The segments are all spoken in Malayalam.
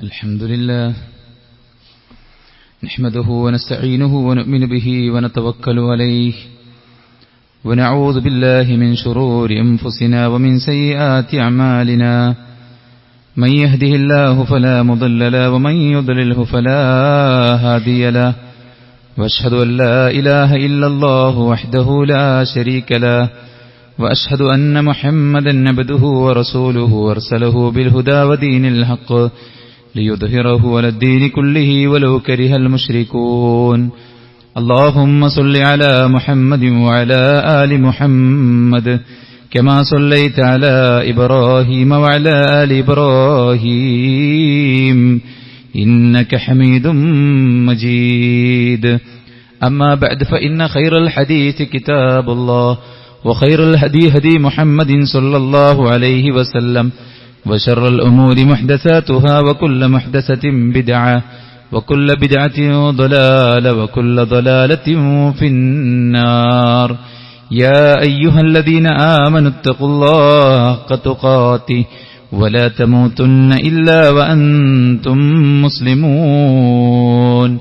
الحمد لله نحمده ونستعينه ونؤمن به ونتوكل عليه ونعوذ بالله من شرور أنفسنا ومن سيئات أعمالنا من يهده الله فلا مضل له ومن يضلله فلا هادي له وأشهد أن لا إله إلا الله وحده لا شريك له وأشهد أن محمدا عبده ورسوله أرسله بالهدى ودين الحق ليظهره على الدين كله ولو كره المشركون اللهم صل على محمد وعلى آل محمد كما صليت على إبراهيم وعلى آل إبراهيم إنك حميد مجيد أما بعد فإن خير الحديث كتاب الله وخير الهدي هدي محمد صلى الله عليه وسلم وشر الأمور محدثاتها وكل محدثة بدعة وكل بدعة ضلالة وكل ضلالة في النار يا أيها الذين آمنوا اتقوا الله حق تقاته ولا تموتن إلا وأنتم مسلمون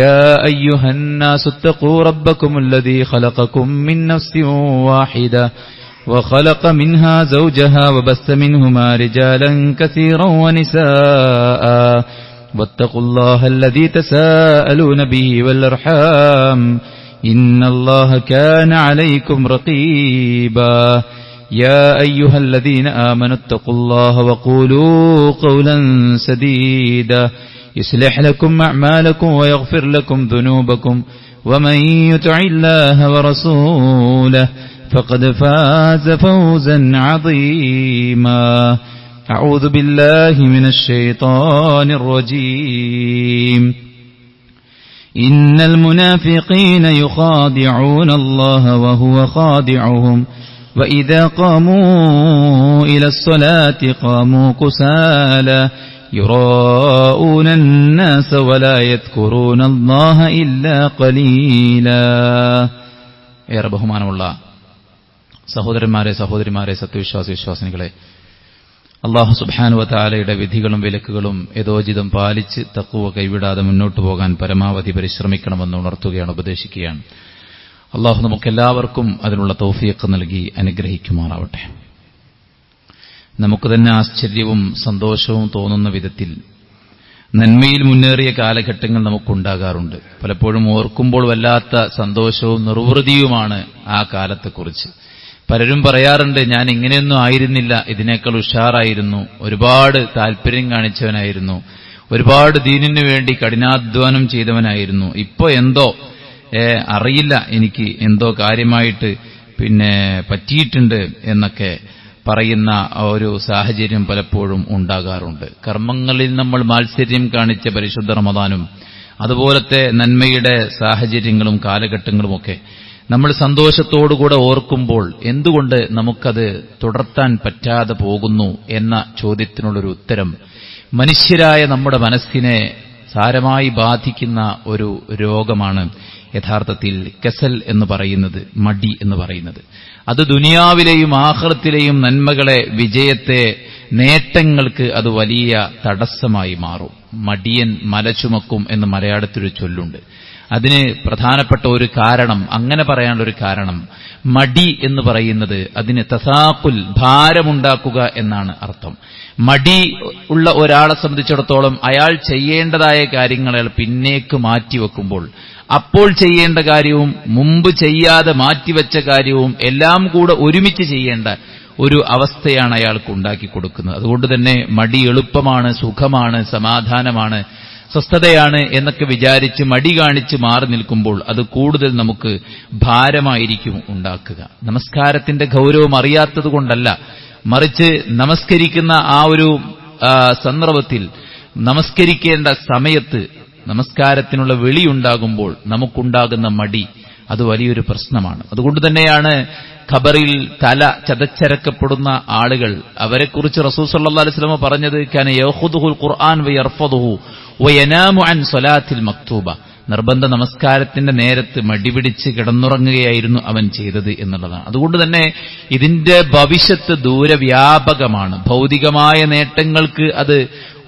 يا أيها الناس اتقوا ربكم الذي خلقكم من نفس واحدة وخلق منها زوجها وبث منهما رجالا كثيرا ونساء واتقوا الله الذي تساءلون به والأرحام إن الله كان عليكم رقيبا يا أيها الذين آمنوا اتقوا الله وقولوا قولا سديدا يصلح لكم أعمالكم ويغفر لكم ذنوبكم ومن يطع الله ورسوله فقد فاز فوزا عظيما أعوذ بالله من الشيطان الرجيم إن المنافقين يخادعون الله وهو خادعهم وإذا قاموا إلى الصلاة قاموا كسالى يراءون الناس ولا يذكرون الله إلا قليلا ഏറെ ബഹുമാനമുള്ള സഹോദരന്മാരെ സഹോദരിമാരെ സത്യവിശ്വാസി വിശ്വാസിനികളെ, അല്ലാഹു സുബ്ഹാനഹു വ തആലയുടെ വിധികളും വിലക്കുകളും യഥോചിതം പാലിച്ച് തഖ്വ കൈവിടാതെ മുന്നോട്ടു പോകാൻ പരമാവധി പരിശ്രമിക്കണമെന്ന് ഉണർത്തുകയാണ്, ഉപദേശിക്കുകയാണ്. അല്ലാഹു നമുക്കെല്ലാവർക്കും അതിനുള്ള തൗഫീഖ് നൽകി അനുഗ്രഹിക്കുമാറാവട്ടെ. നമുക്ക് തന്നെ ആശ്ചര്യവും സന്തോഷവും തോന്നുന്ന വിധത്തിൽ നന്മയിൽ മുന്നേറിയ കാലഘട്ടങ്ങൾ നമുക്കുണ്ടാകാറുണ്ട്. പലപ്പോഴും ഓർക്കുമ്പോൾ വല്ലാത്ത സന്തോഷവും നിർവൃതിയുമാണ് ആ കാലത്തെക്കുറിച്ച്. പലരും പറയാറുണ്ട്, ഞാൻ ഇങ്ങനെയൊന്നും ആയിരുന്നില്ല, ഇതിനേക്കാൾ ഉഷാറായിരുന്നു, ഒരുപാട് താല്പര്യം കാണിച്ചവനായിരുന്നു, ഒരുപാട് ദീനിനു വേണ്ടി കഠിനാധ്വാനം ചെയ്തവനായിരുന്നു, ഇപ്പോ എന്തോ അറിയില്ല, എനിക്ക് എന്തോ കാര്യമായിട്ട് പറ്റിയിട്ടുണ്ട് എന്നൊക്കെ പറയുന്ന ഒരു സാഹചര്യം പലപ്പോഴും ഉണ്ടാകാറുണ്ട്. കർമ്മങ്ങളിൽ നമ്മൾ മാത്സര്യം കാണിച്ച പരിശുദ്ധ റമദാനും അതുപോലത്തെ നന്മയുടെ സാഹചര്യങ്ങളും കാലഘട്ടങ്ങളുമൊക്കെ നമ്മൾ സന്തോഷത്തോടുകൂടെ ഓർക്കുമ്പോൾ എന്തുകൊണ്ട് നമുക്കത് തുടർത്താൻ പറ്റാതെ പോകുന്നു എന്ന ചോദ്യത്തിനുള്ളൊരു ഉത്തരം, മനുഷ്യരായ നമ്മുടെ മനസ്സിനെ സാരമായി ബാധിക്കുന്ന ഒരു രോഗമാണ് യഥാർത്ഥത്തിൽ കസൽ എന്ന് പറയുന്നത്, മടി എന്ന് പറയുന്നത്. അത് ദുനിയാവിലെയും ആഖിറത്തിലെയും നന്മകളെ, വിജയത്തെ, നേട്ടങ്ങൾക്ക് അത് വലിയ തടസ്സമായി മാറും. മടിയൻ മല ചുമക്കും എന്ന് മലയാളത്തിലൊരു ചൊല്ലുണ്ട്. അതിന് പ്രധാനപ്പെട്ട ഒരു കാരണം, അങ്ങനെ പറയാനുള്ളൊരു കാരണം, മടി എന്ന് പറയുന്നത് അതിന് തസാഖുൽ, ഭാരമുണ്ടാക്കുക എന്നാണ് അർത്ഥം. മടി ഉള്ള ഒരാളെ സംബന്ധിച്ചിടത്തോളം അയാൾ ചെയ്യേണ്ടതായ കാര്യങ്ങൾ അയാൾ പിന്നേക്ക് മാറ്റിവെക്കുമ്പോൾ അപ്പോൾ ചെയ്യേണ്ട കാര്യവും മുമ്പ് ചെയ്യാതെ മാറ്റിവെച്ച കാര്യവും എല്ലാം കൂടെ ഒരുമിച്ച് ചെയ്യേണ്ട ഒരു അവസ്ഥയാണ് അയാൾക്ക് ഉണ്ടാക്കി കൊടുക്കുന്നത്. അതുകൊണ്ട് തന്നെ മടി എളുപ്പമാണ്, സുഖമാണ്, സമാധാനമാണ്, സ്വസ്ഥതയാണ് എന്നൊക്കെ വിചാരിച്ച് മടി കാണിച്ച് മാറി നിൽക്കുമ്പോൾ അത് കൂടുതൽ നമുക്ക് ഭാരമായിരിക്കും ഉണ്ടാക്കുക. നമസ്കാരത്തിന്റെ ഗൗരവം അറിയാത്തത് കൊണ്ടല്ല, മറിച്ച് നമസ്കരിക്കുന്ന ആ ഒരു സന്ദർഭത്തിൽ, നമസ്കരിക്കേണ്ട സമയത്ത് നമസ്കാരത്തിനുള്ള വിളിയുണ്ടാകുമ്പോൾ നമുക്കുണ്ടാകുന്ന മടി അത് വലിയൊരു പ്രശ്നമാണ്. അതുകൊണ്ട് തന്നെയാണ് ഖബറിൽ തല ചതച്ചരക്കപ്പെടുന്ന ആളുകൾ, അവരെക്കുറിച്ച് റസൂൽ സല്ലല്ലാഹു അലൈഹി വസല്ലം പറഞ്ഞത്, കാന യഖുദുൽ ഖുർആൻ വയർഫദുഹു വയനാമു അൻ സ്വലാത്തിൽ മക്തൂബ, നിർബന്ധ നമസ്കാരത്തിന്റെ നേരത്ത് മടിപിടിച്ച് കിടന്നുറങ്ങുകയായിരുന്നു അവൻ ചെയ്തത് എന്നുള്ളതാണ്. അതുകൊണ്ട് തന്നെ ഇതിന്റെ ഭവിഷ്യത്ത് ദൂരവ്യാപകമാണ്. ഭൗതികമായ നേട്ടങ്ങൾക്ക് അത്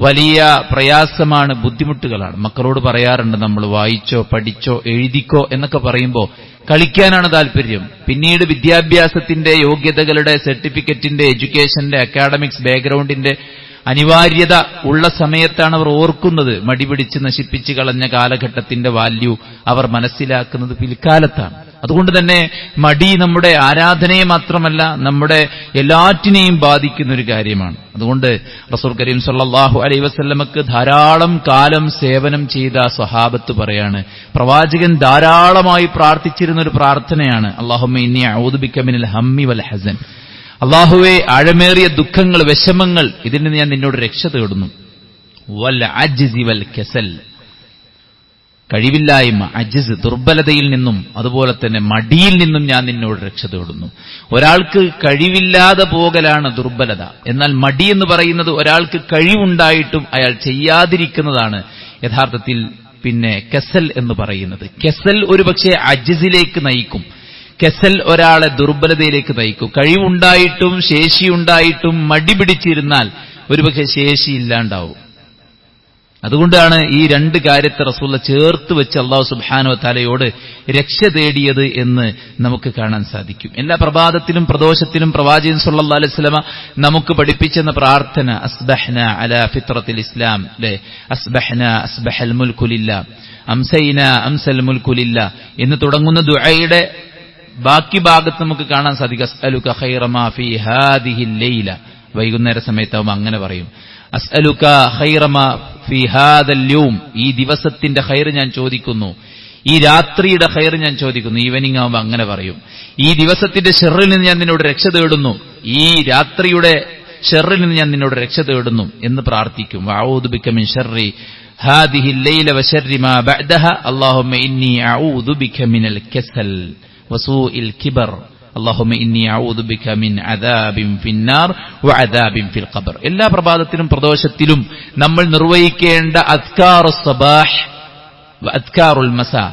വലിയ പ്രയാസമാണ്, ബുദ്ധിമുട്ടുകളാണ്. മക്കളോട് പറയാറുണ്ട് നമ്മൾ, വായിച്ചോ പഠിച്ചോ എഴുതിക്കോ എന്നൊക്കെ പറയുമ്പോൾ കളിക്കാനാണ് താല്പര്യം. പിന്നീട് വിദ്യാഭ്യാസത്തിന്റെ യോഗ്യതകളുടെ, സർട്ടിഫിക്കറ്റിന്റെ, എഡ്യൂക്കേഷന്റെ, അക്കാഡമിക്സ് ബാക്ക്ഗ്രൗണ്ടിന്റെ അനിവാര്യത ഉള്ള സമയത്താണ് അവർ ഓർക്കുന്നത്. മടിപിടിച്ച് നശിപ്പിച്ച് കളഞ്ഞ കാലഘട്ടത്തിന്റെ വാല്യൂ അവർ മനസ്സിലാക്കുന്നത് പിൽക്കാലത്താണ്. അതുകൊണ്ട് തന്നെ മടി നമ്മുടെ ആരാധനയെ മാത്രമല്ല നമ്മുടെ എല്ലാറ്റിനെയും ബാധിക്കുന്ന ഒരു കാര്യമാണ്. അതുകൊണ്ട് റസൂൽ കരീം സല്ലല്ലാഹു അലൈഹി വസല്ലമക്ക് ധാരാളം കാലം സേവനം ചെയ്ത സ്വഹാബത്ത് പറയാണ്, പ്രവാചകൻ ധാരാളമായി പ്രാർത്ഥിച്ചിരുന്ന ഒരു പ്രാർത്ഥനയാണ്, അല്ലാഹുമ്മ ഇന്നി അഊദു ബിക മിനൽ ഹമ്മി വൽ ഹസൻ. അല്ലാഹുവേ, ആഴമേറിയ ദുഃഖങ്ങൾ, വിഷമങ്ങൾ, ഇതിൽ നിന്ന് ഞാൻ നിന്നോട് രക്ഷ തേടുന്നു. വൽ അജ്സി വൽ കസൽ, കഴിവില്ലായ്മ, അജ്സ്, ദുർബലതയിൽ നിന്നും അതുപോലെ തന്നെ മടിയിൽ നിന്നും ഞാൻ നിന്നോട് രക്ഷ തേടുന്നു. ഒരാൾക്ക് കഴിവില്ലാതെ പോകലാണ് ദുർബലത. എന്നാൽ മടി എന്ന് പറയുന്നത് ഒരാൾക്ക് കഴിവുണ്ടായിട്ടും അയാൾ ചെയ്യാതിരിക്കുന്നതാണ് യഥാർത്ഥത്തിൽ പിന്നെ കസൽ എന്ന് പറയുന്നത്. കസൽ ഒരുപക്ഷെ അജ്സിലേക്ക് നയിക്കും. കസൽ ഒരാളെ ദുർബലതയിലേക്ക് നയിക്കും. കഴിവുണ്ടായിട്ടും ശേഷിയുണ്ടായിട്ടും മടി പിടിച്ചിരുന്നാൽ ഒരുപക്ഷെ ശേഷിയില്ലാണ്ടാവും. അതുകൊണ്ടാണ് ഈ രണ്ട് കാര്യത്തെ റസൂലുള്ള ചേർത്ത് വെച്ച് അല്ലാഹു സുബ്ഹാനഹു വ തആലയോട് രക്ഷ തേടിയത് എന്ന് നമുക്ക് കാണാൻ സാധിക്കും. എല്ലാ പ്രഭാതത്തിലും പ്രദോഷത്തിലും പ്രവാചകൻ സല്ലല്ലാഹു അലൈഹി വസല്ലമ നമുക്ക് പഠിപ്പിച്ചെന്ന പ്രാർത്ഥന, അസ്ബഹ്ന അലാ ഫിത്രത്തിൽ ഇസ്ലാം, അല്ലേ, അസ്ബഹ്ന അസ്ബഹൽ മുൽക്കു ലില്ലാ, അംസൈന അംസൽ മുൽക്കു ലില്ലാ എന്ന് തുടങ്ങുന്ന ദുആയുടെ ബാക്കി ഭാഗത്ത് നമുക്ക് കാണാൻ സാധിക്കും, അസ്അലുക ഖൈറ മാ ഫീ ഹാദിഹിൽ ലൈല. വൈകുന്നേര സമയത്താവുമ്പോൾ അങ്ങനെ പറയും, അസ്അലുക ഖൈറ മാ ഫീ ഹാദൽ യൗം, ഈ ദിവസത്തിന്റെ ഖൈർ ഞാൻ ചോദിക്കുന്നു, ഈ രാത്രിയുടെ ഖൈർ ഞാൻ ചോദിക്കുന്നു. ഈവനിംഗ് ആവുമ്പോൾ അങ്ങനെ പറയും, ഈ ദിവസത്തിന്റെ ഷർറിൽ നിന്ന് ഞാൻ നിന്നോട് രക്ഷ തേടുന്നു, ഈ രാത്രിയുടെ ഷർറിൽ നിന്ന് ഞാൻ നിന്നോട് രക്ഷ തേടുന്നു എന്ന് പ്രാർത്ഥിക്കും. വഅഊദു ബിക മിൻ ഷർരി ഹാദിഹിൽ ലൈല വശർരി മാ ബഅദഹ, അല്ലാഹുമ്മ ഇന്നി അഊദു ബിക മിനൽ കസൽ വസൂഇൽ കിബർ, അല്ലാഹുമ്മ ഇന്നി അഊദു ബിക മിൻ അദാബിൻ ഫിന്നാർ വഅദാബിൻ ഫിൽ ഖബർ. എല്ലാ പ്രഭാതത്തിലും പ്രദോഷത്തിലും നമ്മൾ നിർവഹിക്കേണ്ട അദ്കാറുസ് സബാഹ് വഅദ്കാറുൽ മസാ,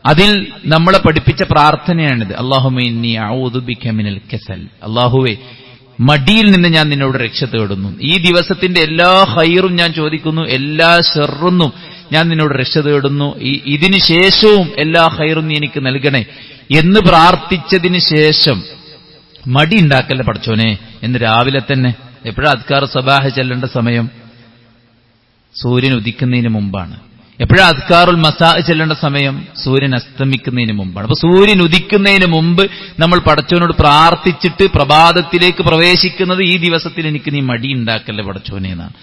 അതിൽ നമ്മളെ പഠിപ്പിച്ച പ്രാർത്ഥനയാണിത്. അല്ലാഹുമ്മ ഇന്നി അഊദു ബിക മിനൽ കസൽ, അല്ലാഹുവേ മടിയിൽ നിന്ന് ഞാൻ നിന്നോട് രക്ഷ തേടുന്നു, ഈ ദിവസത്തിന്റെ എല്ലാ ഖൈറും ഞാൻ ചോദിക്കുന്നു, എല്ലാ ശർറും ഞാൻ നിന്നോട് രക്ഷ തേടുന്നു, ഇതിനു ശേഷവും എല്ലാ ഖൈറും നീ എനിക്ക് നൽകണേ എന്ന് പ്രാർത്ഥിച്ചതിന് ശേഷം മടി ഉണ്ടാക്കല്ലേ പടച്ചോനെ എന്ന് രാവിലെ തന്നെ. എപ്പോഴാ അദ്കാർ സബാഹ് ചെല്ലേണ്ട സമയം? സൂര്യൻ ഉദിക്കുന്നതിന് മുമ്പാണ്. എപ്പോഴാ അദ്കാറുൽ മസാ ചെല്ലേണ്ട സമയം? സൂര്യൻ അസ്തമിക്കുന്നതിന് മുമ്പാണ്. അപ്പൊ സൂര്യൻ ഉദിക്കുന്നതിന് മുമ്പ് നമ്മൾ പടച്ചോനോട് പ്രാർത്ഥിച്ചിട്ട് പ്രഭാതത്തിലേക്ക് പ്രവേശിക്കുന്നത്, ഈ ദിവസത്തിൽ എനിക്ക് നീ മടി ഉണ്ടാക്കല്ലേ പടച്ചോനെ എന്നാണ്.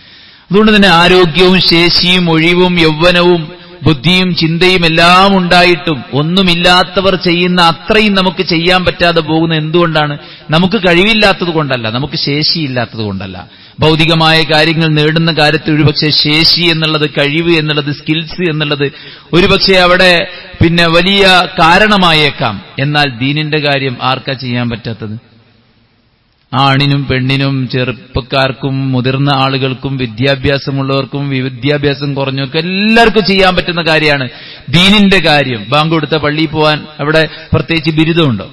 അതുകൊണ്ട് തന്നെ ആരോഗ്യവും ശേഷിയും ഒഴിവും യൗവനവും ബുദ്ധിയും ചിന്തയും എല്ലാം ഉണ്ടായിട്ടും ഒന്നുമില്ലാത്തവർ ചെയ്യുന്ന അത്രയും നമുക്ക് ചെയ്യാൻ പറ്റാതെ പോകുന്ന എന്തുകൊണ്ടാണ്? നമുക്ക് കഴിവില്ലാത്തത് കൊണ്ടല്ല, നമുക്ക് ശേഷിയില്ലാത്തത് കൊണ്ടല്ല. ഭൗതികമായ കാര്യങ്ങൾ നേടുന്ന കാര്യത്തിൽ ഒരുപക്ഷെ ശേഷി എന്നുള്ളത്, കഴിവ് എന്നുള്ളത്, സ്കിൽസ് എന്നുള്ളത് ഒരുപക്ഷെ അവിടെ പിന്നെ വലിയ കാരണമായേക്കാം. എന്നാൽ ദീനിന്റെ കാര്യം ആർക്കാ ചെയ്യാൻ പറ്റാത്തത്? ആണിനും പെണ്ണിനും ചെറുപ്പക്കാർക്കും മുതിർന്ന ആളുകൾക്കും വിദ്യാഭ്യാസമുള്ളവർക്കും വിദ്യാഭ്യാസം കുറഞ്ഞവർക്കും എല്ലാവർക്കും ചെയ്യാൻ പറ്റുന്ന കാര്യമാണ് ദീനിന്റെ കാര്യം. ബാങ്ക് കൊടുത്ത പള്ളിയിൽ പോവാൻ അവിടെ പ്രത്യേകിച്ച് ബിരുദമുണ്ടോ?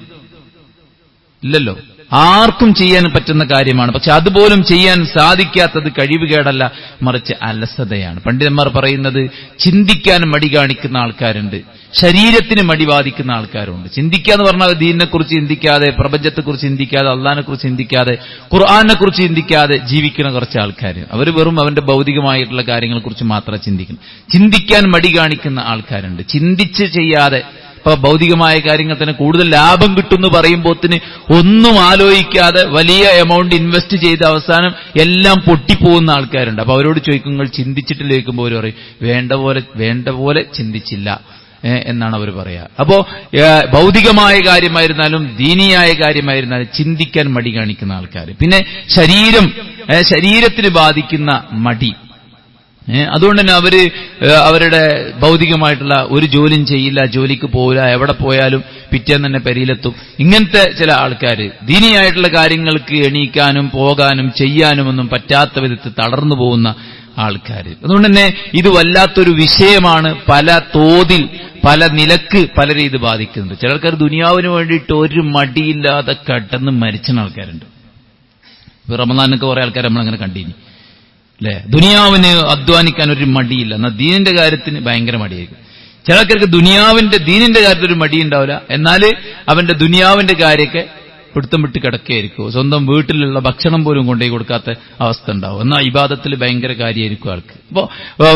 ഇല്ലല്ലോ. ആർക്കും ചെയ്യാൻ പറ്റുന്ന കാര്യമാണ്. പക്ഷെ അതുപോലും ചെയ്യാൻ സാധിക്കാത്തത് കഴിവുകേടല്ല, മറിച്ച് അലസതയാണ്. പണ്ഡിതന്മാർ പറയുന്നത്, ചിന്തിക്കാൻ മടി കാണിക്കുന്ന ആൾക്കാരുണ്ട്, ശരീരത്തിന് മടി ബാധിക്കുന്ന ആൾക്കാരുണ്ട്. ചിന്തിക്കാന്ന് പറഞ്ഞാൽ ദീനിനെക്കുറിച്ച് ചിന്തിക്കാതെ, പ്രപഞ്ചത്തെക്കുറിച്ച് ചിന്തിക്കാതെ, അള്ളാഹിനെക്കുറിച്ച് ചിന്തിക്കാതെ, ഖുർആനെക്കുറിച്ച് ചിന്തിക്കാതെ ജീവിക്കുന്ന കുറച്ച് ആൾക്കാർ. അവർ വെറും അവന്റെ ഭൗതികമായിട്ടുള്ള കാര്യങ്ങളെക്കുറിച്ച് മാത്രം ചിന്തിക്കുന്നു. ചിന്തിക്കാൻ മടി കാണിക്കുന്ന ആൾക്കാരുണ്ട്, ചിന്തിച്ച് ചെയ്യാതെ. ഇപ്പൊ ഭൗതികമായ കാര്യങ്ങൾ തന്നെ കൂടുതൽ ലാഭം കിട്ടുമെന്ന് പറയുമ്പോത്തിന് ഒന്നും ആലോചിക്കാതെ വലിയ എമൗണ്ട് ഇൻവെസ്റ്റ് ചെയ്ത് അവസാനം എല്ലാം പൊട്ടിപ്പോകുന്ന ആൾക്കാരുണ്ട്. അപ്പൊ അവരോട് ചോദിക്കും, നിങ്ങൾ ചിന്തിച്ചിട്ടില്ല? ചോദിക്കുമ്പോൾ അവർ പറയും, വേണ്ട പോലെ ചിന്തിച്ചില്ല എന്നാണ് അവർ പറയാ. അപ്പോ ഭൗതികമായ കാര്യമായിരുന്നാലും ദീനിയായ കാര്യമായിരുന്നാലും ചിന്തിക്കാൻ മടി കാണിക്കുന്ന ആൾക്കാർ. പിന്നെ ശരീരത്തിന് ബാധിക്കുന്ന മടി. അതുകൊണ്ട് തന്നെ അവരുടെ ഭൗതികമായിട്ടുള്ള ഒരു ജോലിയും ചെയ്യില്ല, ജോലിക്ക് പോകില്ല, എവിടെ പോയാലും പിറ്റേന്ന് തന്നെ പെരിയിലെത്തും. ഇങ്ങനത്തെ ചില ആൾക്കാർ ദീനിയായിട്ടുള്ള കാര്യങ്ങൾക്ക് എണീക്കാനും പോകാനും ചെയ്യാനുമൊന്നും പറ്റാത്ത വിധത്തിൽ തളർന്നു പോകുന്ന ആൾക്കാർ. അതുകൊണ്ട് തന്നെ ഇത് വല്ലാത്തൊരു വിഷയമാണ്. പല തോതിൽ പല നിലക്ക് പലരെ ഇത് ബാധിക്കുന്നുണ്ട്. ചിലർക്കാർ ദുനിയാവിന് വേണ്ടിയിട്ട് ഒരു മടിയില്ലാതെ കടന്ന് മരിച്ച ആൾക്കാരുണ്ട്. റമദാനൊക്കെ കുറെ ആൾക്കാർ നമ്മളങ്ങനെ കണ്ടിനി. അല്ലെ? ദുനിയാവിന് അധ്വാനിക്കാൻ ഒരു മടിയില്ല, എന്നാൽ ദീനിന്റെ കാര്യത്തിന് ഭയങ്കര മടിയായിരിക്കും. ചില ആൾക്കാർക്ക് ദീനിന്റെ കാര്യത്തിൽ ഒരു മടി ഉണ്ടാവില്ല, എന്നാൽ അവന്റെ ദുനിയാവിന്റെ കാര്യമൊക്കെ പിടുത്തം വിട്ട് കിടക്കുകയായിരിക്കും. സ്വന്തം വീട്ടിലുള്ള ഭക്ഷണം പോലും കൊണ്ടുപോയി കൊടുക്കാത്ത അവസ്ഥ ഉണ്ടാവും. എന്നാൽ ഇബാദത്തിൽ ഭയങ്കര കാര്യമായിരിക്കും ആൾക്ക്. അപ്പോ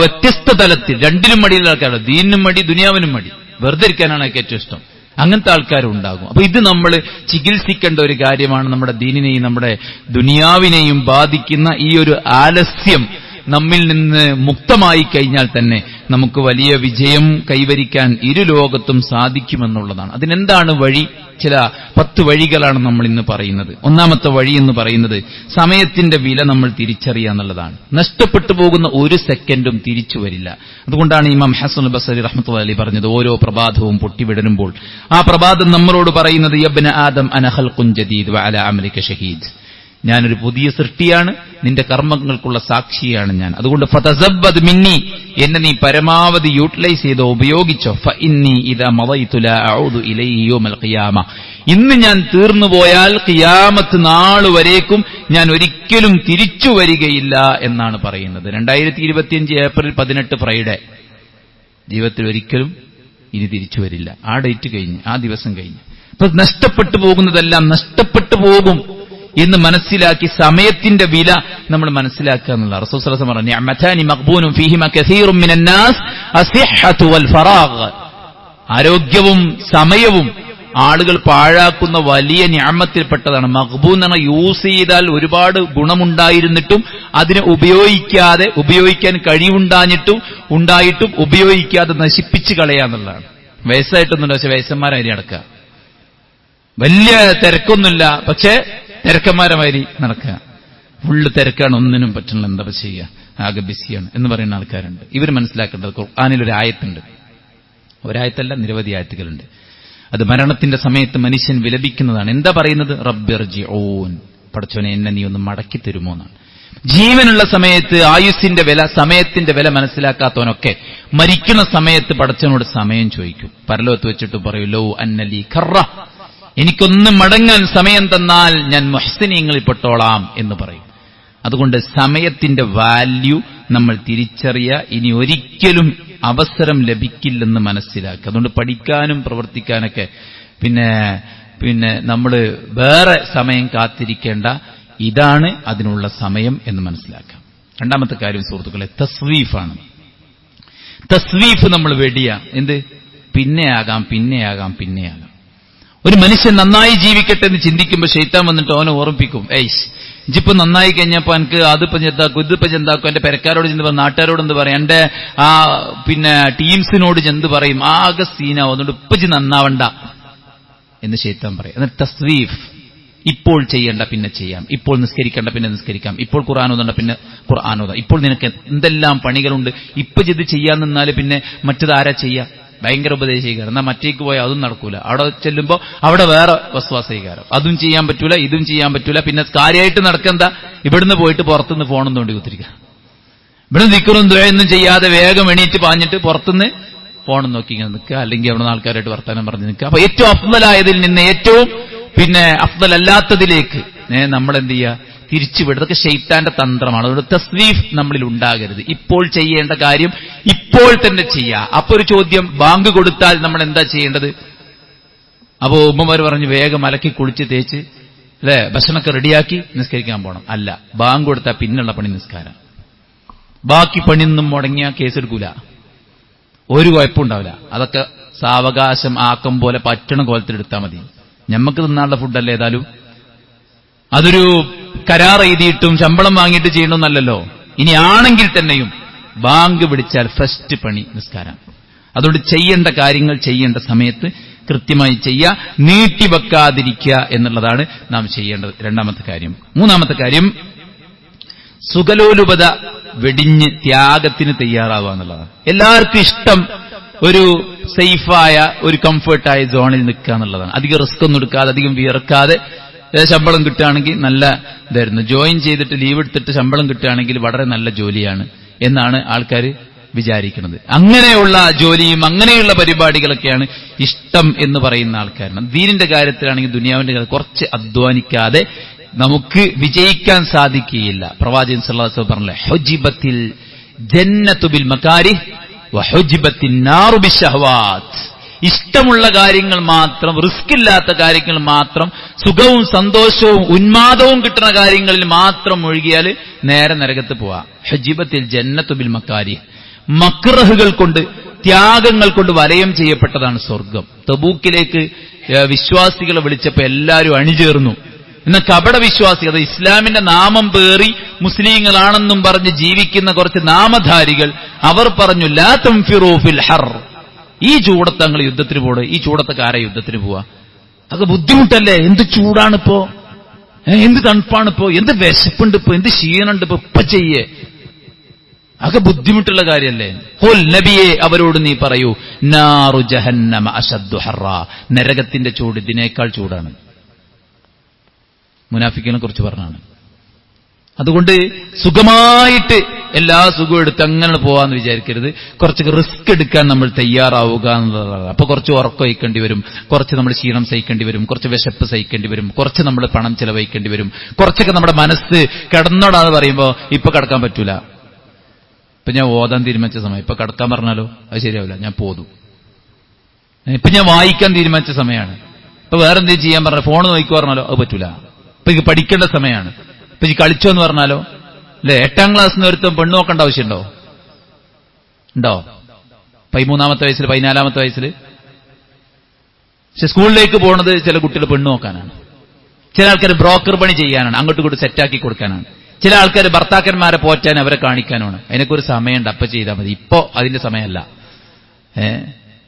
വ്യത്യസ്ത തലത്തിൽ രണ്ടിനും മടിയുള്ള ആൾക്കാരുണ്ട്. ദീനിനും മടി, ദുനിയാവിനും മടി. വെറുതെ ഇരിക്കാനാണ് എനിക്ക് ഏറ്റവും ഇഷ്ടം. അങ്ങനത്തെ ആൾക്കാരും ഉണ്ടാകും. അപ്പൊ ഇത് നമ്മൾ ചികിത്സിക്കേണ്ട ഒരു കാര്യമാണ്. നമ്മുടെ ദീനിനെയും നമ്മുടെ ദുനിയാവിനെയും ബാധിക്കുന്ന ഈ ഒരു ആലസ്യം നമ്മിൽ നിന്ന് മുക്തമായി കഴിഞ്ഞാൽ തന്നെ നമുക്ക് വലിയ വിജയം കൈവരിക്കാൻ ഇരു ലോകത്തും സാധിക്കുമെന്നുള്ളതാണ്. അതിനെന്താണ് വഴി? ചില 10 വഴികളാണ് നമ്മൾ ഇന്ന് പറയുന്നത്. ഒന്നാമത്തെ വഴി എന്ന് പറയുന്നത് സമയത്തിന്റെ വില നമ്മൾ തിരിച്ചറിയുക എന്നുള്ളതാണ്. നഷ്ടപ്പെട്ടു പോകുന്ന ഒരു സെക്കൻഡും തിരിച്ചു വരില്ല. അതുകൊണ്ടാണ് ഇമാം ഹസൻ ബസരി റഹ്മത്തുള്ളാഹി അലൈഹി പറഞ്ഞത്, ഓരോ പ്രഭാതവും പൊട്ടിവിടരുമ്പോൾ ആ പ്രഭാതം നമ്മളോട് പറയുന്നത് യബ്ന ആദം അന ഖൽഖുൻ ജദീദ് വഅലാ അമലിക ഷഹീദ്, ഞാനൊരു പുതിയ സൃഷ്ടിയാണ്, നിന്റെ കർമ്മങ്ങൾക്കുള്ള സാക്ഷിയാണ് ഞാൻ. അതുകൊണ്ട് ഫതസബ്ബദ് മിന്നി, എന്നെ നീ പരമാവധി യൂട്ടിലൈസ് ചെയ്തോ, ഉപയോഗിച്ചോ. ഫഇന്നി ഇദാ മദൈതു ലാ അഊദു ഇലൈഹി യൗമൽ ഖിയാമ, ഇന്ന് ഞാൻ തീർന്നുപോയാൽ ഖിയാമത്ത് നാൾ വരേക്കും ഞാൻ ഒരിക്കലും തിരിച്ചു വരികയില്ല എന്നാണ് പറയുന്നത്. 2025 ഏപ്രിൽ 18 ഫ്രൈഡേ, ജീവിതത്തിൽ ഒരിക്കലും ഇനി തിരിച്ചു വരില്ല. ആ ഡേറ്റ് കഴിഞ്ഞ്, ആ ദിവസം കഴിഞ്ഞ്. അപ്പൊ നഷ്ടപ്പെട്ടു പോകുന്നതെല്ലാം നഷ്ടപ്പെട്ടു പോകും എന്ന് മനസ്സിലാക്കി സമയത്തിന്റെ വില നമ്മൾ മനസ്സിലാക്കുക എന്നുള്ള റസൂൽ സ്വല്ലല്ലാഹു അലൈഹി വസല്ലം പറഞ്ഞു, നിഅമതാനി മഖ്ബൂനും ഫീഹിമാ കസീറും മിനന്നാസ് അസ്സിഹ്ഹതു വൽ ഫറാഗ്, ആരോഗ്യവും സമയവും ആളുകൾ പാഴാക്കുന്ന വലിയ നിഅമത്തിൽപ്പെട്ടതാണ്. മഖ്ബൂൻ എന്ന് പറഞ്ഞാൽ യൂസ് ചെയ്താൽ ഒരുപാട് ഗുണമുണ്ടായിരുന്നിട്ടും അതിനെ ഉപയോഗിക്കാൻ കഴിവുണ്ടായിട്ടും ഉപയോഗിക്കാതെ നശിപ്പിച്ച് കളയാന്നുള്ളതാണ്. വയസ്സായിട്ടൊന്നുമില്ല, പക്ഷെ വയസ്സന്മാരായി നടക്കുക, വലിയ തിരക്കൊന്നുമില്ല, പക്ഷേ തിരക്കന്മാരമാതിരി നടക്കുക. ഫുള്ള് തിരക്കാണ്, ഒന്നിനും പറ്റണില്ല, എന്താ ചെയ്യുക, ആകെ ബിസിയാണ് എന്ന് പറയുന്ന ആൾക്കാരുണ്ട്. ഇവർ മനസ്സിലാക്കേണ്ടത് ഖുർആനിലൊരു ആയത്തുണ്ട്, ഒരായത്തല്ല, നിരവധി ആയത്തുകളുണ്ട്. അത് മരണത്തിന്റെ സമയത്ത് മനുഷ്യൻ വിലപിക്കുന്നതാണ്. എന്താ പറയുന്നത്? റബ്ബിർജിഊൻ, പടച്ചോനെ എന്നെ നീ ഒന്ന് മടക്കി തരുമോ എന്നാണ്. ജീവനുള്ള സമയത്ത് ആയുസ്സിന്റെ വില, സമയത്തിന്റെ വില മനസ്സിലാക്കാത്തവനൊക്കെ മരിക്കുന്ന സമയത്ത് പടച്ചവനോട് സമയം ചോദിക്കും. പരലോകത്ത് വെച്ചിട്ട് പറയും, ലൗ അന്നലി ഖറ, എനിക്കൊന്ന് മടങ്ങാൻ സമയം തന്നാൽ ഞാൻ മുഹ്സിനീങ്ങളിൽ പെട്ടോളാം എന്ന് പറയും. അതുകൊണ്ട് സമയത്തിന്റെ വാല്യൂ നമ്മൾ തിരിച്ചറിയുക. ഇനി ഒരിക്കലും അവസരം ലഭിക്കില്ലെന്ന് മനസ്സിലാക്കുക. അതുകൊണ്ട് പഠിക്കാനും പ്രവർത്തിക്കാനൊക്കെ പിന്നെ നമ്മൾ വേറെ സമയം കാത്തിരിക്കേണ്ട, ഇതാണ് അതിനുള്ള സമയം എന്ന് മനസ്സിലാക്കാം. രണ്ടാമത്തെ കാര്യം സുഹൃത്തുക്കളെ, തസ്വീഫാണ്. തസ്വീഫ് നമ്മൾ വെടിയ എന്ത്, പിന്നെയാകാം. ഒരു മനുഷ്യൻ നന്നായി ജീവിക്കട്ടെ എന്ന് ചിന്തിക്കുമ്പോൾ ശൈത്താൻ വന്നിട്ട് അവനെ ഓർമ്മിപ്പിക്കും, ഇജിപ്പോ നന്നായി കഴിഞ്ഞപ്പോ എനിക്ക് അതിപ്പോ ചെന്താക്കും, ഇതിപ്പോ ചെന്താക്കും, എന്റെ പെരക്കാരോട് ചെന്ന് പറയും, നാട്ടുകാരോട് എന്ത് പറയും, എന്റെ ടീംസിനോട് ചെന്ത് പറയും, ആകെ സീനാവും, അതുകൊണ്ട് ഇപ്പൊ നന്നാവണ്ട എന്ന് ശൈത്താൻ പറയും. എന്നിട്ട് തസ്വീഫ്, ഇപ്പോൾ ചെയ്യേണ്ട പിന്നെ ചെയ്യാം, ഇപ്പോൾ നിസ്കരിക്കേണ്ട പിന്നെ നിസ്കരിക്കാം, ഇപ്പോൾ ഖുർആൻ ഓതണ്ട പിന്നെ ഖുർആൻ ഓതാം, ഇപ്പോൾ നിനക്ക് എന്തെല്ലാം പണികളുണ്ട്, ഇപ്പൊ ഇത് ചെയ്യാൻ നിന്നാല് പിന്നെ മറ്റത് ആരാ ചെയ്യാം, ഭയങ്കര ഉപദേശിക്കാരം. എന്നാൽ മറ്റേക്ക് പോയാൽ അതും നടക്കൂല. അവിടെ ചെല്ലുമ്പോൾ അവിടെ വേറെ വസ്വാസികാരം, അതും ചെയ്യാൻ പറ്റൂല, ഇതും ചെയ്യാൻ പറ്റൂല. പിന്നെ കാര്യമായിട്ട് നടക്കെന്താ, ഇവിടുന്ന് പോയിട്ട് പുറത്തുനിന്ന് ഫോണും തോണ്ടി കുത്തിരിക്കുക, ഇവിടെ ദിക്റും ദുആയൊന്നും ചെയ്യാതെ വേഗം എണീറ്റ് പാഞ്ഞിട്ട് പുറത്തുനിന്ന് ഫോണും നോക്കി ഇങ്ങനെ നിൽക്കുക, അല്ലെങ്കിൽ അവിടെ നിന്ന് ആൾക്കാരായിട്ട് വർത്താനം പറഞ്ഞ് നിൽക്കുക. അപ്പൊ ഏറ്റവും അഫ്ദലായതിൽ നിന്ന് ഏറ്റവും അഫ്ദലല്ലാത്തതിലേക്ക് നമ്മൾ എന്ത് ചെയ്യുക, തിരിച്ചുവിടുക. അതൊക്കെ ശൈത്താന്റെ തന്ത്രമാണ്. അതുകൊണ്ട് തസ്വീഫ് നമ്മളിൽ ഉണ്ടാകരുത്. ഇപ്പോൾ ചെയ്യേണ്ട കാര്യം ഇപ്പോൾ തന്നെ ചെയ്യുക. അപ്പൊ ഒരു ചോദ്യം, ബാങ്ക് കൊടുത്താൽ നമ്മൾ എന്താ ചെയ്യേണ്ടത്? അപ്പോ ഉമ്മമാർ പറഞ്ഞു, വേഗം അലക്കി കുളിച്ച് തേച്ച് അല്ലെ ഭക്ഷണമൊക്കെ റെഡിയാക്കി നിസ്കരിക്കാൻ പോകണം. അല്ല, ബാങ്ക് കൊടുത്താൽ പിന്നുള്ള പണി നിസ്കാരം. ബാക്കി പണിയൊന്നും മുടങ്ങിയ കേസെടുക്കൂല, ഒരു കുഴപ്പമുണ്ടാവില്ല. അതൊക്കെ സാവകാശം ആക്കം പോലെ പറ്റണ കോലത്തിലെടുത്താൽ മതി. ഞമ്മക്ക് തിന്നാനുള്ള ഫുഡല്ലേ ഏതായാലും, അതൊരു കരാർ എഴുതിയിട്ടും ശമ്പളം വാങ്ങിയിട്ട് ചെയ്യണമെന്നല്ലല്ലോ. ഇനി ആണെങ്കിൽ തന്നെയും ബാങ്ക് പിടിച്ചാൽ ഫസ്റ്റ് പണി നിസ്കാരം. അതുകൊണ്ട് ചെയ്യേണ്ട കാര്യങ്ങൾ ചെയ്യേണ്ട സമയത്ത് കൃത്യമായി ചെയ്യുക, നീട്ടിവെക്കാതിരിക്കുക എന്നുള്ളതാണ് നാം ചെയ്യേണ്ടത്. രണ്ടാമത്തെ കാര്യം. മൂന്നാമത്തെ കാര്യം, സുഖലോലുപത വെടിഞ്ഞ് ത്യാഗത്തിന് തയ്യാറാവുക എന്നുള്ളതാണ്. എല്ലാവർക്കും ഇഷ്ടം ഒരു സേഫായ, ഒരു കംഫർട്ടായ സോണിൽ നിൽക്കുക എന്നുള്ളതാണ്. അധികം റിസ്ക് ഒന്നും എടുക്കാതെ, അധികം വിയർക്കാതെ ശമ്പളം കിട്ടുകയാണെങ്കിൽ നല്ല ഇതായിരുന്നു. ജോയിൻ ചെയ്തിട്ട് ലീവ് എടുത്തിട്ട് ശമ്പളം കിട്ടുകയാണെങ്കിൽ വളരെ നല്ല ജോലിയാണ് എന്നാണ് ആൾക്കാർ വിചാരിക്കുന്നത്. അങ്ങനെയുള്ള ജോലിയും അങ്ങനെയുള്ള പരിപാടികളൊക്കെയാണ് ഇഷ്ടം എന്ന് പറയുന്ന ആൾക്കാരാണ്. ദീനിന്റെ കാര്യത്തിലാണെങ്കിൽ, ദുനിയാവിന്റെ കാര്യത്തിൽ കുറച്ച് അധ്വാനിക്കാതെ നമുക്ക് വിജയിക്കാൻ സാധിക്കുകയില്ല. പ്രവാചകൻ സല്ലല്ലാഹു അലൈഹി വസല്ലം പറഞ്ഞില്ലേ, ഹുജിബത്തിൽ ജന്നത്തു ബിൽ മകാരിഹ് വഹുജിബത്തിൻ നാറു ബിശ്ശഹവാത്ത്. ഇഷ്ടമുള്ള കാര്യങ്ങൾ മാത്രം, റിസ്ക് ഇല്ലാത്ത കാര്യങ്ങൾ മാത്രം, സുഖവും സന്തോഷവും ഉന്മാദവും കിട്ടുന്ന കാര്യങ്ങളിൽ മാത്രം ഒഴുകിയാൽ നേരെ നരകത്ത് പോവാ. ഹുജിബത്തിൽ ജന്നത്തു ബിൽ മകാരിഹ്. മക്റഹുകൾ കൊണ്ട്, ത്യാഗങ്ങൾ കൊണ്ട് വലയം ചെയ്യപ്പെട്ടതാണ് സ്വർഗം. തബൂക്കിലേക്ക് വിശ്വാസികളെ വിളിച്ചപ്പോൾ എല്ലാവരും അണിചേർന്നു. എന്നാൽ കപട വിശ്വാസി, അത് ഇസ്ലാമിന്റെ നാമം പേറി മുസ്ലിങ്ങളാണെന്നും പറഞ്ഞ് ജീവിക്കുന്ന കുറച്ച് നാമധാരികൾ, അവർ പറഞ്ഞു ലാ തൻഫിറൂ ഫിൽ ഹർ. ഈ ചൂടത്ത് ഞങ്ങൾ യുദ്ധത്തിന് പോട്, ഈ ചൂടത്തൊക്കെ ആരാ യുദ്ധത്തിന് പോവാ? അതൊക്കെ ബുദ്ധിമുട്ടല്ലേ, എന്ത് ചൂടാണിപ്പോ, എന്ത് തണുപ്പാണിപ്പോ, എന്ത് വിശപ്പുണ്ട് ഇപ്പൊ, എന്ത് ക്ഷീണുണ്ട് ഇപ്പൊ ചെയ്യേ, അതൊക്കെ ബുദ്ധിമുട്ടുള്ള കാര്യമല്ലേ. ഹുൽ നബിയെ, അവരോട് നീ പറയൂ, നാറു ജഹന്നമ അശദ്ദു ഹർറ. നരകത്തിന്റെ ചൂട് ഇതിനേക്കാൾ ചൂടാണ്. മുനാഫിക്കിനെ കുറിച്ച് പറഞ്ഞാണ്. അതുകൊണ്ട് സുഖമായിട്ട് എല്ലാ സുഖവും എടുത്ത് അങ്ങനെ പോവാന്ന് വിചാരിക്കരുത്. കുറച്ച് റിസ്ക് എടുക്കാൻ നമ്മൾ തയ്യാറാവുക എന്നുള്ളതാണ്. അപ്പൊ കുറച്ച് ഉറക്കം വഹിക്കേണ്ടി വരും, കുറച്ച് നമ്മൾ ക്ഷീണം സഹിക്കേണ്ടി വരും, കുറച്ച് വിശപ്പ് സഹിക്കേണ്ടി വരും, കുറച്ച് നമ്മൾ പണം ചെലവഴിക്കേണ്ടി വരും, കുറച്ചൊക്കെ നമ്മുടെ മനസ്സ് കിടന്നോടാന്ന് പറയുമ്പോ ഇപ്പൊ കിടക്കാൻ പറ്റൂല. ഇപ്പൊ ഞാൻ ഓതാൻ തീരുമാനിച്ച സമയം, ഇപ്പൊ കിടക്കാൻ പറഞ്ഞാലോ അത് ശരിയാവില്ല, ഞാൻ പോതും. ഇപ്പൊ ഞാൻ വായിക്കാൻ തീരുമാനിച്ച സമയമാണ്, ഇപ്പൊ വേറെന്തെങ്കിലും ചെയ്യാൻ പറഞ്ഞാൽ ഫോൺ നോക്കി പറഞ്ഞാലോ അത് പറ്റൂല. ഇപ്പൊ ഇത് പഠിക്കേണ്ട സമയമാണ്, ഇപ്പൊ ഈ കളിച്ചോ എന്ന് പറഞ്ഞാലോ അല്ലെ. 8ാം ക്ലാസ്സിന് ഒരുത്തം പെണ്ണ് നോക്കേണ്ട ആവശ്യമുണ്ടോ? ഉണ്ടോ? 13ാമത്തെ വയസ്സിൽ 14ാമത്തെ വയസ്സിൽ. പക്ഷെ സ്കൂളിലേക്ക് പോണത് ചില കുട്ടികൾ പെണ്ണ് നോക്കാനാണ്, ചില ആൾക്കാർ ബ്രോക്കർ പണി ചെയ്യാനാണ്, അങ്ങോട്ടും ഇങ്ങോട്ട് സെറ്റാക്കി കൊടുക്കാനാണ്, ചില ആൾക്കാർ ഭർത്താക്കന്മാരെ പോറ്റാൻ അവരെ കാണിക്കാനുമാണ്. അതിനൊക്കെ ഒരു സമയമുണ്ട്, അപ്പൊ ചെയ്താൽ മതി. ഇപ്പോ അതിന്റെ സമയമല്ല.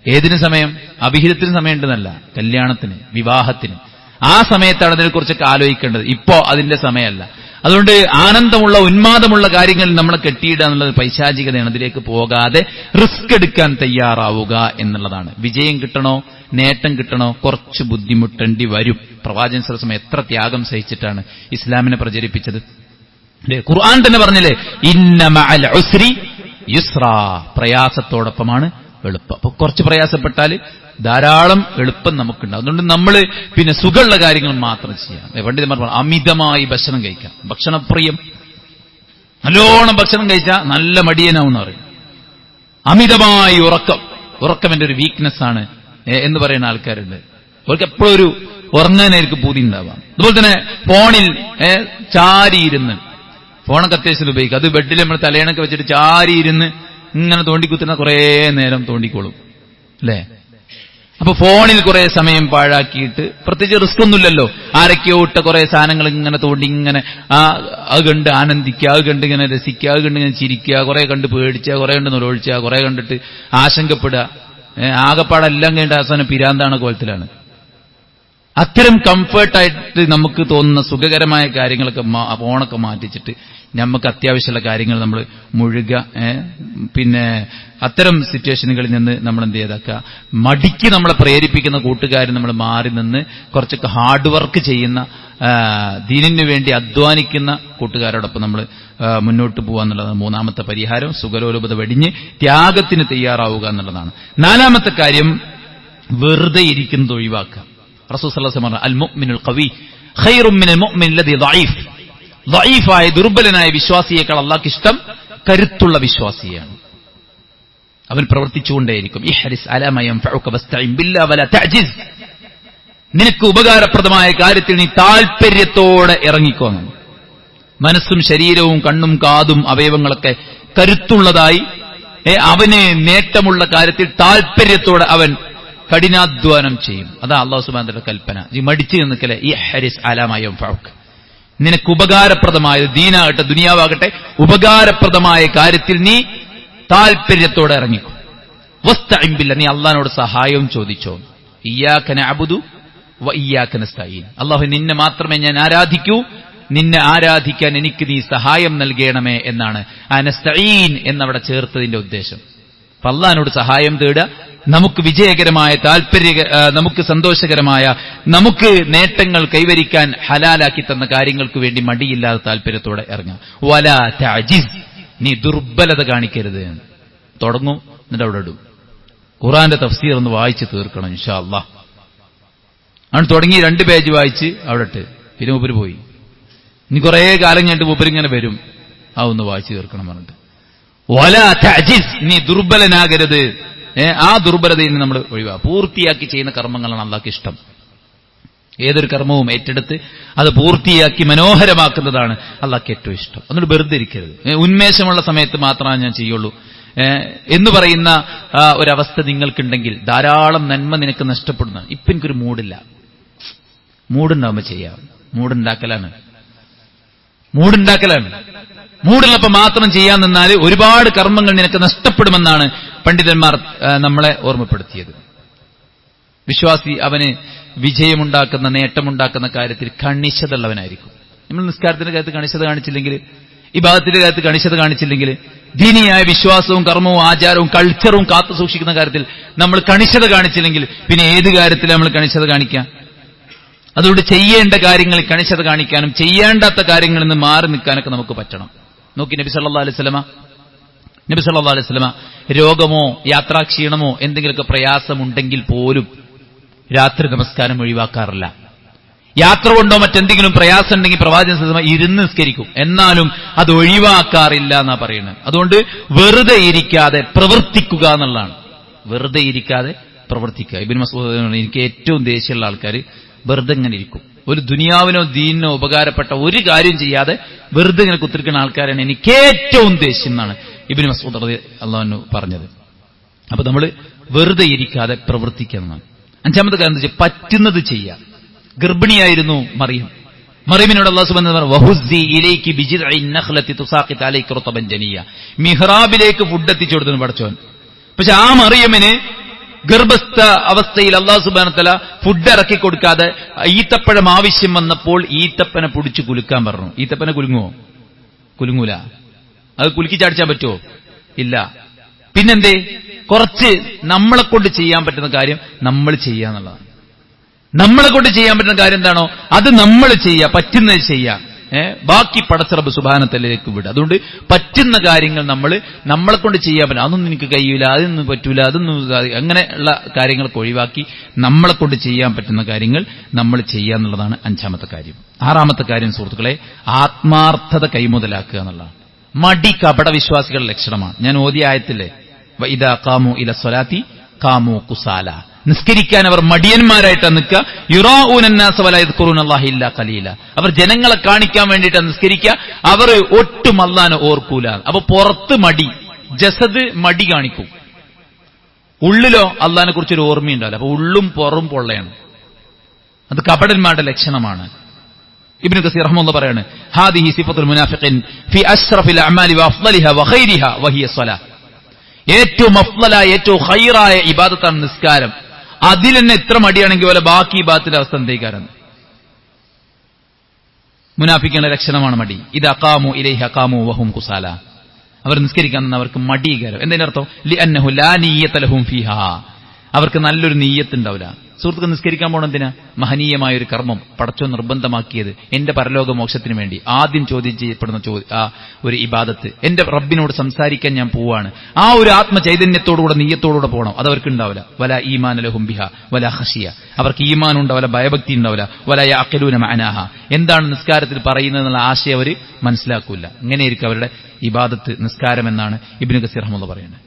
ഏതിന് സമയം? അഭിഹിതത്തിന് സമയമുണ്ടെന്നല്ല, കല്യാണത്തിന്, വിവാഹത്തിന്. ആ സമയത്താണ് അതിനെക്കുറിച്ചൊക്കെ ആലോചിക്കേണ്ടത്. ഇപ്പോ അതിന്റെ സമയമല്ല. അതുകൊണ്ട് ആനന്ദമുള്ള, ഉന്മാദമുള്ള കാര്യങ്ങളിൽ നമ്മളെ കെട്ടിയിടുക എന്നുള്ളത് പൈശാചികതയാണ്. അതിലേക്ക് പോകാതെ റിസ്ക് എടുക്കാൻ തയ്യാറാവുക എന്നുള്ളതാണ്. വിജയം കിട്ടണോ, നേട്ടം കിട്ടണോ, കുറച്ച് ബുദ്ധിമുട്ടേണ്ടി വരും. പ്രവാചകൻ സല്ലല്ലാഹു അലൈഹി വസല്ലം എത്ര ത്യാഗം സഹിച്ചിട്ടാണ് ഇസ്ലാമിനെ പ്രചരിപ്പിച്ചത്. ഖുർആൻ തന്നെ പറഞ്ഞില്ലേ, ഇന്ന മഅൽ ഉസ്രി യുസ്റാ. പ്രയാസത്തോടൊപ്പമാണ് എളുപ്പം. അപ്പൊ കുറച്ച് പ്രയാസപ്പെട്ടാൽ ധാരാളം എളുപ്പം നമുക്കുണ്ടാവും. അതുകൊണ്ട് നമ്മൾ സുഖമുള്ള കാര്യങ്ങൾ മാത്രം ചെയ്യാം. പണ്ഡിതന്മാർ പറഞ്ഞു അമിതമായി ഭക്ഷണം കഴിക്കാം. ഭക്ഷണപ്രിയം, നല്ലോണം ഭക്ഷണം കഴിച്ചാൽ നല്ല മടിയനാവും പറയും. അമിതമായി ഉറക്കം എന്റെ ഒരു വീക്ക്നെസ് ആണ് എന്ന് പറയുന്ന ആൾക്കാരുണ്ട്. അവർക്ക് എപ്പോഴും ഒരു ഉറങ്ങാനായിരിക്കും പൂതി ഉണ്ടാവാം. അതുപോലെ തന്നെ ഫോണിൽ ചാരിയിരുന്ന്, ഫോണൊക്കെ അത്യാവശ്യം ഉപയോഗിക്കുക. അത് ബെഡിൽ നമ്മൾ തലയണൊക്കെ വെച്ചിട്ട് ചാരിയിരുന്ന് ഇങ്ങനെ തോണ്ടിക്കുത്തുന്ന കുറേ നേരം തോണ്ടിക്കോളും അല്ലേ. അപ്പൊ ഫോണിൽ കുറെ സമയം പാഴാക്കിയിട്ട്, പ്രത്യേകിച്ച് റിസ്ക് ഒന്നുമില്ലല്ലോ, ആരൊക്കെയോ ഇട്ട കുറെ സാധനങ്ങൾ ഇങ്ങനെ തോണ്ടി ഇങ്ങനെ അത് കണ്ട് ആനന്ദിക്കുക, അത് കണ്ട് ഇങ്ങനെ രസിക്കുക, അത് കണ്ട് ഇങ്ങനെ ചിരിക്കുക, കുറെ കണ്ട് പേടിക്കുക, കുറെ കണ്ട് നൊലൊഴിച്ചുക, കുറെ കണ്ടിട്ട് ആശങ്കപ്പെടുക, ആകപ്പാടെല്ലാം കഴിഞ്ഞിട്ട് അവസാനം പിരാന്താണ് കോലത്തിലാണ്. അത്തരം കംഫേർട്ടായിട്ട് നമുക്ക് തോന്നുന്ന സുഖകരമായ കാര്യങ്ങളൊക്കെ ഫോണൊക്കെ മാറ്റിച്ചിട്ട് നമുക്ക് അത്യാവശ്യമുള്ള കാര്യങ്ങൾ നമ്മൾ മുഴുക. അത്തരം സിറ്റുവേഷനുകളിൽ നിന്ന് നമ്മൾ എന്ത് ചെയ്താക്കുക, മടിക്ക് നമ്മളെ പ്രേരിപ്പിക്കുന്ന കൂട്ടുകാർ നമ്മൾ മാറി നിന്ന് കുറച്ചൊക്കെ ഹാർഡ് വർക്ക് ചെയ്യുന്ന, ദീനിന് വേണ്ടി അധ്വാനിക്കുന്ന കൂട്ടുകാരോടൊപ്പം നമ്മൾ മുന്നോട്ട് പോകുക എന്നുള്ളതാണ് 3ാമത്തെ പരിഹാരം. സുഖലോലുപത വെടിഞ്ഞ് ത്യാഗത്തിന് തയ്യാറാവുക എന്നുള്ളതാണ്. 4ാമത്തെ കാര്യം, വെറുതെ ഇരിക്കുന്നത് ഒഴിവാക്കുക. റസൂൽ സല്ലല്ലാഹു അലൈഹി വസല്ലം പറഞ്ഞു, അൽ മുഅ്മിനുൽ ഖവി ഖൈറും മിനൽ മുഅ്മിൻ അല്ലദീ ദഈഫ്. ദഈഫായ, ദുർബലനായ വിശ്വാസിയേക്കാൾ അല്ലാഹുവിന് ഇഷ്ടം കരുത്തുള്ള വിശ്വാസിയാണ്. അവൻ പ്രവർത്തിച്ചുകൊണ്ടേയിരിക്കും. ഇഹ്രിസ് അലാ മാ യൻഫഉക വസ്തഈൻ ബില്ലാഹി വലാ തഅജിസ്. നിനക്ക് ഉപകാരപ്രദമായ കാര്യത്തിൽ നീ താൽപര്യത്തോടെ ഇറങ്ങിക്കോ. മനസ്സും ശരീരവും കണ്ണും കാതും അവയവങ്ങളൊക്കെ കരുത്തുള്ളതായി, അവന് നേട്ടമുള്ള കാര്യത്തിൽ താൽപര്യത്തോടെ അവൻ കഠിനാധ്വാനം ചെയ്യും. അതാ അല്ലാഹു സുബ്ഹാനഹു വ തആല കൽപ്പന. നീ മടിച്ചു നിൽക്കലേ, ഇഹ്രിസ് അലാ മാ യൻഫഉക. നിനക്ക് ഉപകാരപ്രദമായ, ദീനാകട്ടെ ദുനിയാവാകട്ടെ, ഉപകാരപ്രദമായ കാര്യത്തിൽ നീ താൽപര്യത്തോടെ ഇറങ്ങിക്കോ. വസ്തഈൻ ബില്ലാഹ്, നീ അല്ലാഹുവിനോട് സഹായം ചോദിച്ചോ. ഇയ്യാക നഅബുദു വ ഇയ്യാക നസ്തഈൻ. അല്ലാഹു, നിന്നെ മാത്രമേ ഞാൻ ആരാധിക്കൂ, നിന്നെ ആരാധിക്കാൻ എനിക്ക് നീ സഹായം നൽകണമേ എന്നാണ് നസ്തഈൻ എന്നവിടെ ചേർത്തതിന്റെ ഉദ്ദേശം. അപ്പൊ അല്ലാഹുവിനോട് സഹായം തേടുക. നമുക്ക് വിജയകരമായ, നമുക്ക് സന്തോഷകരമായ, നമുക്ക് നേട്ടങ്ങൾ കൈവരിക്കാൻ ഹലാലാക്കി തന്ന കാര്യങ്ങൾക്ക് വേണ്ടി മടിയില്ലാതെ താല്പര്യത്തോടെ ഇറങ്ങാം. വലാ തഅജിസ്, നീ ദുർബലത കാണിക്കരുത്. തുടങ്ങും, എന്നിട്ട് അവിടെ ഇടും. ഖുർആന്റെ തഫ്സീർ ഒന്ന് വായിച്ച് തീർക്കണം ഇൻഷാ അല്ലാഹ്. ആണ് തുടങ്ങി 2 പേജ് വായിച്ച് അവിടെ ഇട്ട് പിന്നെ മൂപ്പര് പോയി. ഇനി കുറെ കാലം കഴിഞ്ഞിട്ട് മൂപ്പരിങ്ങനെ വരും, ഒന്ന് വായിച്ചു തീർക്കണം പറഞ്ഞിട്ട്. വലാ തഅജിസ്, നീ ദുർബലനാകരുത്. ആ ദുർബലതയിൽ നിന്ന് നമ്മൾ പൂർത്തിയാക്കി ചെയ്യുന്ന കർമ്മങ്ങളാണ് അള്ളാഹ്ക്ക് ഇഷ്ടം. ഏതൊരു കർമ്മവും ഏറ്റെടുത്ത് അത് പൂർത്തിയാക്കി മനോഹരമാക്കുന്നതാണ് അള്ളാഹ്ക്ക് ഏറ്റവും ഇഷ്ടം. അതുകൊണ്ട് വെറുതെ ഇരിക്കരുത്. ഉന്മേഷമുള്ള സമയത്ത് മാത്രമേ ഞാൻ ചെയ്യുള്ളൂ എന്ന് പറയുന്ന ഒരവസ്ഥ നിങ്ങൾക്കുണ്ടെങ്കിൽ ധാരാളം നന്മ നിനക്ക് നഷ്ടപ്പെടുന്നതാണ്. ഇപ്പൊ എനിക്കൊരു മൂടില്ല, മൂടുണ്ടാവുമ്പോൾ ചെയ്യാം. മൂടുണ്ടാക്കലാണ്. മൂടുള്ളപ്പോൾ മാത്രം ചെയ്യാൻ നിന്നാൽ ഒരുപാട് കർമ്മങ്ങൾ നിനക്ക് നഷ്ടപ്പെടുമെന്നാണ് പണ്ഡിതന്മാർ നമ്മളെ ഓർമ്മപ്പെടുത്തിയത്. വിശ്വാസി അവന് വിജയമുണ്ടാക്കുന്ന നേട്ടമുണ്ടാക്കുന്ന കാര്യത്തിൽ കണിശത ഉള്ളവനായിരിക്കും. നമ്മൾ നിസ്കാരത്തിന്റെ കാര്യത്തിൽ കണിശത കാണിച്ചില്ലെങ്കിൽ, ഇബാദത്തിന്റെ കാര്യത്തിൽ കണിശത കാണിച്ചില്ലെങ്കിൽ, ദീനിയായ വിശ്വാസവും കർമ്മവും ആചാരവും കൾച്ചറും കാത്തു സൂക്ഷിക്കുന്ന കാര്യത്തിൽ നമ്മൾ കണിശത കാണിച്ചില്ലെങ്കിൽ പിന്നെ ഏത് കാര്യത്തിൽ നമ്മൾ കണിശത കാണിക്കാം? അതുകൊണ്ട് ചെയ്യേണ്ട കാര്യങ്ങളിൽ കണിശത കാണിക്കാനും ചെയ്യേണ്ടാത്ത കാര്യങ്ങളിൽ നിന്ന് മാറി നിൽക്കാനൊക്കെ നമുക്ക് പറ്റണം. നോക്കി നബി സല്ലല്ലാഹു അലൈഹി വസല്ലമ രോഗമോ യാത്രാക്ഷീണമോ എന്തെങ്കിലുമൊക്കെ പ്രയാസമുണ്ടെങ്കിൽ പോലും രാത്രി നമസ്കാരം ഒഴിവാക്കാറില്ല. യാത്ര കൊണ്ടോ മറ്റെന്തെങ്കിലും പ്രയാസം ഉണ്ടെങ്കിൽ പ്രവാചകൻ സല്ലല്ലാഹു അലൈഹി വസല്ലം ഇരുന്ന് നിസ്കരിക്കും, എന്നാലും അത് ഒഴിവാക്കാറില്ല എന്നാ പറയുന്നത്. അതുകൊണ്ട് വെറുതെ ഇരിക്കാതെ പ്രവർത്തിക്കുക എന്നുള്ളതാണ്. വെറുതെ ഇരിക്കാതെ പ്രവർത്തിക്കുക. ഇബ്നു മസ്ഊദ് എനിക്ക് ഏറ്റവും ദേഷ്യമുള്ള ആൾക്കാർ വെറുതെ ഇങ്ങനെ ഇരിക്കും. ഒരു ദുനിയാവിനോ ദീനിനോ ഉപകാരപ്പെട്ട ഒരു കാര്യം ചെയ്യാതെ വെറുതെ ഇങ്ങനെ കുത്തിരിക്കുന്ന ആൾക്കാരാണ് എനിക്ക് ഏറ്റവും ദേഷ്യം എന്നാണ് ഇബ്നു മസ്ഊദ് റളിയല്ലാഹു അൻഹു പറഞ്ഞത്. അപ്പൊ നമ്മൾ വെറുതെ ഇരിക്കാതെ പ്രവർത്തിക്കണം. അഞ്ചാമത്തെ കാര്യം എന്താ വെച്ചാൽ പറ്റുന്നത് ചെയ്യാം. ഗർഭിണിയായിരുന്നു മറിയമിനോട് അല്ലാഹു സുബ്ഹാനഹു വ തആല വഹുസ്സി ഇലൈകി ബിജിദ്ഇൻ നഖ്ലതി തുസാഖിത് അലൈക റതബൻ ജനിയ, മിഹ്റാബിലേക്ക് ഫുഡ് എത്തിച്ചു കൊടുത്തു പഠിച്ചവൻ. പക്ഷെ ആ മറിയമിന് ഗർഭസ്ഥ അവസ്ഥയിൽ അല്ലാഹു സുബ്ഹാനഹു വ തആല ഫുഡ് ഇറക്കി കൊടുക്കാതെ ഈത്തപ്പഴം ആവശ്യം വന്നപ്പോൾ ഈത്തപ്പനെ പിടിച്ചു കുലുക്കാൻ പറഞ്ഞു. ഈത്തപ്പനെ കുലുങ്ങൂല. അത് കുലുക്കി ചാടിച്ചാൻ പറ്റുമോ? ഇല്ല. പിന്നെന്തേ? കുറച്ച് നമ്മളെ കൊണ്ട് ചെയ്യാൻ പറ്റുന്ന കാര്യം നമ്മൾ ചെയ്യാന്നുള്ളതാണ്. നമ്മളെ കൊണ്ട് ചെയ്യാൻ പറ്റുന്ന കാര്യം എന്താണോ അത് നമ്മൾ ചെയ്യുക, പറ്റുന്നത് ചെയ്യുക. ബാക്കി പടച്ച റബ്ബ് സുബ്ഹാനഹു വ തആലയിലേക്ക് വിടുക. അതുകൊണ്ട് പറ്റുന്ന കാര്യങ്ങൾ നമ്മളെ കൊണ്ട് ചെയ്യാൻ പറ്റും. അതൊന്നും എനിക്ക് കഴിയൂല, അതൊന്നും പറ്റൂല, അതൊന്നും അങ്ങനെയുള്ള കാര്യങ്ങളൊക്കെ ഒഴിവാക്കി നമ്മളെ കൊണ്ട് ചെയ്യാൻ പറ്റുന്ന കാര്യങ്ങൾ നമ്മൾ ചെയ്യുക എന്നുള്ളതാണ് അഞ്ചാമത്തെ കാര്യം. ആറാമത്തെ കാര്യം സുഹൃത്തുക്കളെ, ആത്മാർത്ഥത കൈമുതലാക്കുക എന്നുള്ളതാണ്. മടി കപട വിശ്വാസികളുടെ ലക്ഷണമാണ്. ഞാൻ ഓതിയ ആയത്തില്ലേ, വഇദാ ഖാമു ഇല സ്വലാത്തി ഖാമു കുസാല, നിസ്കരിക്കാൻ അവർ മടിയന്മാരായിട്ടാണ് നിൽക്കുക. യുറാഊനന്നാസ വലാ യദ്കുറൂനല്ലാഹ ഇല്ലാ ഖലീല, അവർ ജനങ്ങളെ കാണിക്കാൻ വേണ്ടിയിട്ടാണ് നിസ്കരിക്കുക, അവർ ഒട്ടും അല്ലാഹനെ ഓർക്കൂല. അപ്പൊ പുറത്ത് മടി, ജസദ് മടി കാണിക്കും, ഉള്ളിലോ അല്ലാഹനെ കുറിച്ചൊരു ഓർമ്മയുണ്ടാവില്ല. അപ്പൊ ഉള്ളും പുറം പൊള്ളയാണ്. അത് കപടന്മാരുടെ ലക്ഷണമാണ്. ഇബ്നു കസീർ റഹ്മത്തുള്ളാഹി പറയാണ്, ഹാദിഹി സിഫത്തുൽ മുനാഫിഖിൻ ഫി അശ്റഫിൽ അഅമാലി വഅഫ്ളലിഹാ വഖൈരിഹാ വഹിയ സ്വലാ, ഏറ്റവും അഫ്ളലായ ഏറ്റവും ഖൈറായ ഇബാദത്താണ് നിസ്കാരം. അതിൽ തന്നെ എത്ര മടിയാണെങ്കിൽ പോലെ ബാക്കി ഇബാദത്തിന്റെ അവസ്ഥ എന്തേക്കാരാണ്? മുനാഫിക്കിന്റെ ലക്ഷണമാണ് മടി. ഇദാ ഖാമു ഇലൈഹ ഖാമു വഹും കുസാല, അവർ നിസ്കരിക്കാൻ അവർക്ക് മടികാരം. എന്തിന്റെ അർത്ഥം? ലിഅന്നഹു ലാ നിയ്യത ലഹും ഫീഹാ, അവർക്ക് നല്ലൊരു നിയ്യത്ത് ഉണ്ടാവില്ല. സുഹൃത്തുക്കൾ, നിസ്കരിക്കാൻ പോകണം എന്തിനാ? മഹനീയമായൊരു കർമ്മം പടച്ചോ നിർബന്ധമാക്കിയത് എന്റെ പരലോക മോക്ഷത്തിന് വേണ്ടി. ആദ്യം ചോദ്യം ചെയ്യപ്പെടുന്ന ഒരു ഇബാദത്ത്, എന്റെ റബ്ബിനോട് സംസാരിക്കാൻ ഞാൻ പോവാണ്. ആ ഒരു ആത്മചൈതന്യത്തോടുകൂടെ നീയത്തോടുകൂടെ പോകണം. അതവർക്ക് ഉണ്ടാവില്ല. വല ഈമാന ലഹും ബിഹാ വല ഖശിയ, അവർക്ക് ഈമാൻ ഉണ്ടാവില്ല, ഭയഭക്തി ഉണ്ടാവില്ല. വല യഅഖിലൂന മഅനാഹ, എന്താണ് നിസ്കാരത്തിൽ പറയുന്നത് എന്നുള്ള ആശയം അവർ മനസ്സിലാക്കൂല. ഇങ്ങനെയായിരിക്കും അവരുടെ ഇബാദത്ത്, നിസ്കാരം എന്നാണ് ഇബ്നു കസീർ റഹ്മത്തുള്ളാഹി പറയുന്നത്.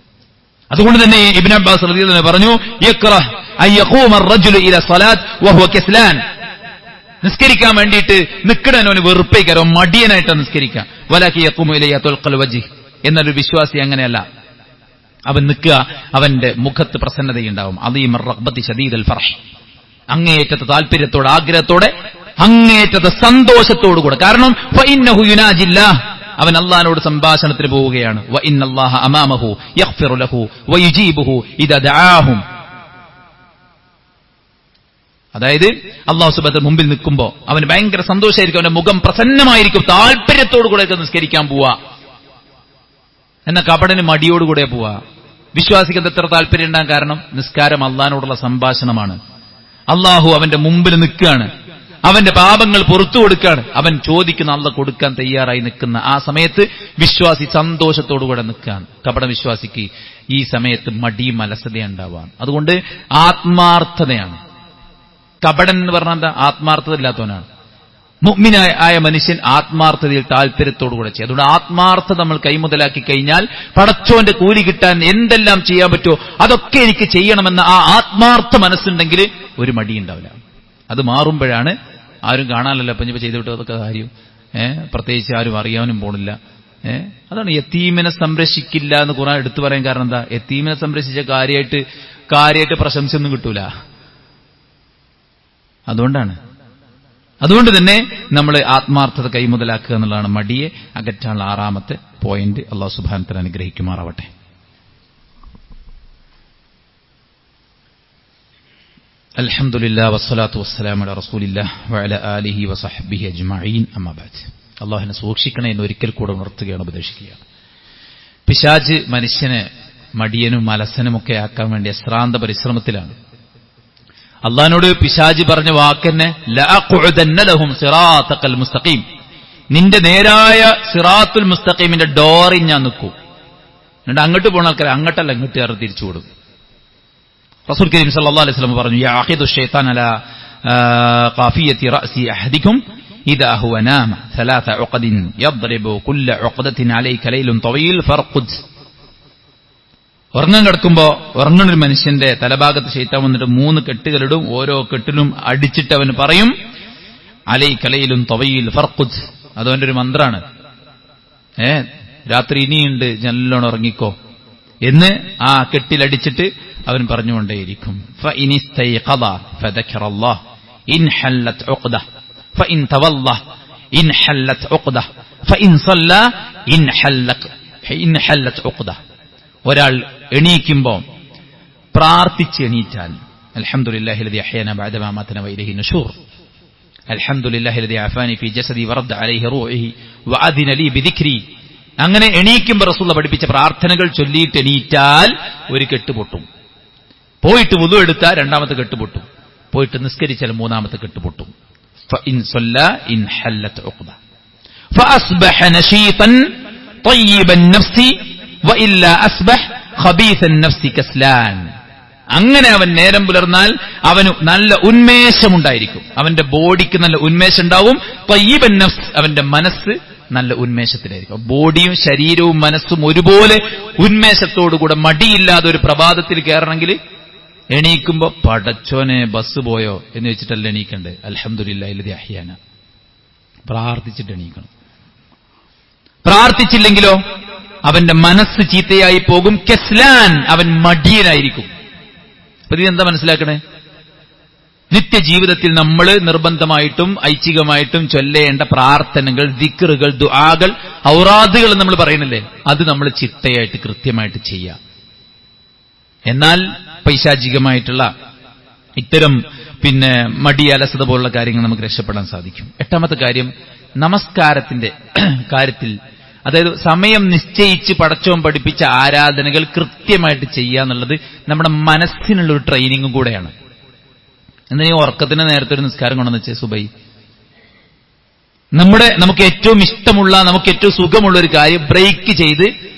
അതുകൊണ്ട് തന്നെ ഇബ്നു അബ്ബാസ് റളിയല്ലാഹു അൻഹു പറഞ്ഞു, യക്റഹ് അൻ യഖൂമ അർ-റജുലു ഇല സ്വലാത്ത് വഹുവ കസ്ലാൻ, നിസ്കരിക്കാൻ വേണ്ടിയിട്ട് നിൽക്കണവന് വെറുപ്പേക്കാരം, മടിയനായിട്ടാണ് നിസ്കരിക്കുക. വലാകി യഖൂമു ഇലൈഹി തുൽഖൽ വജ്ഹ്, എന്നൊരു വിശ്വാസി അങ്ങനെയല്ല. അവൻ നിൽക്കുക, അവന്റെ മുഖത്ത് പ്രസന്നതയുണ്ടാവും. അദീമർ റഗ്ബത്തി ശദീദൽ ഫർഹ്, അങ്ങേയറ്റത്തെ താല്പര്യത്തോടെ, ആഗ്രഹത്തോടെ, അങ്ങേയറ്റത്തെ സന്തോഷത്തോടുകൂടെ. കാരണം ഫഇന്നഹു യുനാജില്ലാഹ്, അവൻ അല്ലാഹുവോട് സംഭാഷണത്തിന് പോവുകയാണ്. വ ഇന്നല്ലാഹ അമാമഹു യഗ്ഫിറു ലഹു വയുജീബുഹു ഇദാ ദഅാഹും, അതായത് അല്ലാഹു സുബ്ഹാനഹു മുമ്പിൽ നിൽക്കുമ്പോൾ അവന് ഭയങ്കര സന്തോഷമായിരിക്കും, അവന്റെ മുഖം പ്രസന്നമായിരിക്കും, താല്പര്യത്തോടുകൂടെ നിസ്കരിക്കാൻ പോവാ. എന്ന കപടന് മടിയോടുകൂടെ പോവാ. വിശ്വാസിക്ക് എത്ര താല്പര്യം ഉണ്ടാകാൻ കാരണം? നിസ്കാരം അല്ലാഹുവോടുള്ള സംഭാഷണമാണ്. അല്ലാഹു അവന്റെ മുമ്പിൽ നിൽക്കുകയാണ്, അവന്റെ പാപങ്ങൾ പുറത്തു കൊടുക്കുകയാണ്, അവൻ ചോദിക്കുന്ന അല്ലാഹു കൊടുക്കാൻ തയ്യാറായി നിൽക്കുന്ന ആ സമയത്ത് വിശ്വാസി സന്തോഷത്തോടുകൂടെ നിൽക്കുകയാണ്. കപട വിശ്വാസിക്ക് ഈ സമയത്ത് മടിയും അലസതയും ഉണ്ടാവാൻ. അതുകൊണ്ട് ആത്മാർത്ഥതയാണ്. കപടൻ എന്ന് പറഞ്ഞാൽ എന്താ? ആത്മാർത്ഥത ഇല്ലാത്തവനാണ്. മുഅ്മിനായ മനുഷ്യൻ ആത്മാർത്ഥതയിൽ താല്പര്യത്തോടുകൂടെ ചെയ്യും. അതുകൊണ്ട് ആത്മാർത്ഥത നമ്മൾ കൈമുതലാക്കി കഴിഞ്ഞാൽ പടച്ചോന്റെ കൂലി കിട്ടാൻ എന്തെല്ലാം ചെയ്യാൻ പറ്റുമോ അതൊക്കെ എനിക്ക് ചെയ്യണമെന്ന ആ ആത്മാർത്ഥ മനസ്സുണ്ടെങ്കിൽ ഒരു മടിയുണ്ടാവില്ല. അത് മാറുമ്പോഴാണ് ആരും കാണാനല്ല ഇപ്പൊ ചെയ്തു വിട്ടതൊക്കെ കാര്യം, പ്രത്യേകിച്ച് ആരും അറിയാനും പോണില്ല. അതാണ് യതീമിനെ സംരക്ഷിക്കില്ല എന്ന് ഖുർആൻ എടുത്തു പറയാൻ കാരണം എന്താ? യതീമിനെ സംരക്ഷിച്ച കാര്യമായിട്ട് പ്രശംസയൊന്നും കിട്ടൂല. അതുകൊണ്ട് തന്നെ നമ്മൾ ആത്മാർത്ഥത കൈമുതലാക്കുക എന്നുള്ളതാണ് മടിയെ അകറ്റാനുള്ള 6ാമത്തെ പോയിന്റ്. അല്ലാഹു സുബ്ഹാനഹു വ തആല അനുഗ്രഹിക്കുമാറാവട്ടെ. അൽഹംദുലില്ലാഹി വസ്സലാത്തു വസ്സലാമു അലാ റസൂലില്ലാഹി വഅലാ ആലിഹി വസഹ്ബിഹി അജ്മഈൻ. അമ്മാ ബഅദ്. അല്ലാഹുവിനെ സൂക്ഷിക്കണേ എന്ന് ഒരിക്കൽ കൂടെ ഉണർത്തുകയാണ്, ഉപദേശിക്കുകയാണ്. പിശാച് മനുഷ്യനെ മടിയനും അലസനുമൊക്കെ ആക്കാൻ വേണ്ടി അശ്രാന്ത പരിശ്രമത്തിലാണ്. അള്ളാഹിനോട് പിശാച് പറഞ്ഞ വാക്കെന്നെ ലഅഖുദന്ന ലഹും സിറാത്തൽ മുസ്തഖീം, നിന്റെ നേരായ സിറാത്തുൽ മുസ്തഖീമിന്റെ ഡോറിൽ ഞാൻ നിൽക്കും. എന്നിട്ട് അങ്ങോട്ട് പോണ ആൾക്കാരെ അങ്ങോട്ടല്ല ഇങ്ങോട്ട് കയറി തിരിച്ചുവിടും. റസൂൽ കരീം സല്ലല്ലാഹു അലൈഹി വസല്ലം പറഞ്ഞു, യഅഖിദു ശൈത്താൻ അലാ ഖാഫിയത്തി റഅസി അഹദികും ഇദാ ഹുവ നാമ ثلاث عقد يضرب كل عقدة عليك ليل طويل فارقد. ഉറങ്ങാൻ കിടക്കുമ്പോ ഉറങ്ങുന്നൊരു മനുഷ്യന്റെ തലഭാഗത്ത് ശൈത്താൻ വന്നിട്ട് 3 കെട്ടുകളിടും. ഓരോ കെട്ടിലും അടിച്ചിട്ട് അവന് പറയും അലൈക ലൈലുൻ തവീൽ ഫർഖുദ്. അതവന്റെ ഒരു മന്ത്രാണ്. രാത്രി ഇനിയുണ്ട്, നല്ലോണം ഉറങ്ങിക്കോ എന്ന് ആ കെട്ടിലടിച്ചിട്ട് അവൻ പറഞ്ഞുകൊണ്ടേയിരിക്കും. ഫഇനിസ്തൈഖദ ഫദക്കറല്ലാഹ് ഇൻ ഹല്ലത് ഉഖദ ഫഇൻ തവല്ല ഇൻ ഹല്ലത് ഉഖദ ഫഇൻ സല്ല ഇൻ ഹല്ലത് ഉഖദ. ഒരാൾ എണീക്കുമ്പോ പ്രാർത്ഥിച്ച് എണീറ്റാൽ അൽഹംദുലില്ലാഹി ലദി അഹ്യാനാ ബഅദ മാ മാതനാ വഇലൈഹി നുശൂർ, അൽഹംദുലില്ലാഹി ലദി അഫാനി ഫീ ജസദി വറദ്ദ അലൈഹി റൂഹി വഅദിന ലീ ബിദിക്രി. അങ്ങനെ എണീക്കുമ്പോൾ റസൂൽ പഠിപ്പിച്ച പ്രാർത്ഥനകൾ ചൊല്ലിയിട്ട് എണീറ്റാൽ ഒരു കെട്ട് പൊട്ടും. പോയിട്ട് വുദു എടുത്താൽ 2ാമത്തെ കെട്ട് പൊട്ടും. പോയിട്ട് നിസ്കരിച്ചാൽ 3ാമത്തെ കെട്ട് പൊട്ടും. ഫഇൻ സല്ല ഇൻ ഹല്ലത് ഉഖദ ഫഅസ്ബഹ നശീതൻ طيبൻ നഫ്സി വഇല്ല അസ്ബഹ ഖബീസൻ നഫ്സി കസ്ലാൻ. അങ്ങനെ അവൻ നേരം പുലർന്നാൽ അവന് നല്ല ഉന്മേഷമുണ്ടായിരിക്കും, അവന്റെ ബോഡിക്ക് നല്ല ഉന്മേഷം ഉണ്ടാവും. തയ്യിബൻ നഫ്സ്, അവന്റെ മനസ്സ് നല്ല ഉന്മേഷത്തിലായിരിക്കും. ബോഡിയും ശരീരവും മനസ്സും ഒരുപോലെ ഉന്മേഷത്തോടുകൂടെ മടിയില്ലാതെ ഒരു പ്രഭാതത്തിൽ കയറണമെങ്കിൽ എണീക്കുമ്പോ പടച്ചോനെ ബസ് പോയോ എന്ന് വെച്ചിട്ടല്ല എണീക്കണ്ടേ. അൽഹംദുലില്ലാഹി ലദി അഹ്യാന, പ്രാർത്ഥിച്ചിട്ട് എണീക്കണം. പ്രാർത്ഥിച്ചില്ലെങ്കിലോ അവന്റെ മനസ്സ് ചീത്തയായി പോകും. കസ്ലാൻ, അവൻ മടിയനായിരിക്കും. അപ്പൊ ഇതെന്താ മനസ്സിലാക്കണേ? നിത്യജീവിതത്തിൽ നമ്മൾ നിർബന്ധമായിട്ടും ഐച്ഛികമായിട്ടും ചൊല്ലേണ്ട പ്രാർത്ഥനകൾ, ദിക്റുകൾ, ദുആകൾ, ഔറാദുകൾ നമ്മൾ പറയുന്നില്ലേ, അത് നമ്മൾ ചിട്ടയായിട്ട് കൃത്യമായിട്ട് ചെയ്യാം. എന്നാൽ പൈശാചികമായിട്ടുള്ള ഇത്തരം മടി, അലസത പോലുള്ള കാര്യങ്ങൾ നമുക്ക് രക്ഷപ്പെടാൻ സാധിക്കും. 8ാമത്തെ കാര്യം, നമസ്കാരത്തിന്റെ കാര്യത്തിൽ, അതായത് സമയം നിശ്ചയിച്ച് പടച്ചോൻ പഠിപ്പിച്ച ആരാധനകൾ കൃത്യമായിട്ട് ചെയ്യുക എന്നുള്ളത് നമ്മുടെ മനസ്സിനുള്ളൊരു ട്രെയിനിങ്ങും കൂടെയാണ്. എന്നാ ഈ ഉറക്കത്തിന് നേരത്തെ ഒരു നിസ്കാരം കൊണ്ടെന്ന് വെച്ചേ സുബൈ, നമുക്ക് ഏറ്റവും ഇഷ്ടമുള്ള, നമുക്ക് ഏറ്റവും സുഖമുള്ള ഒരു കാര്യം ബ്രേക്ക് ചെയ്ത്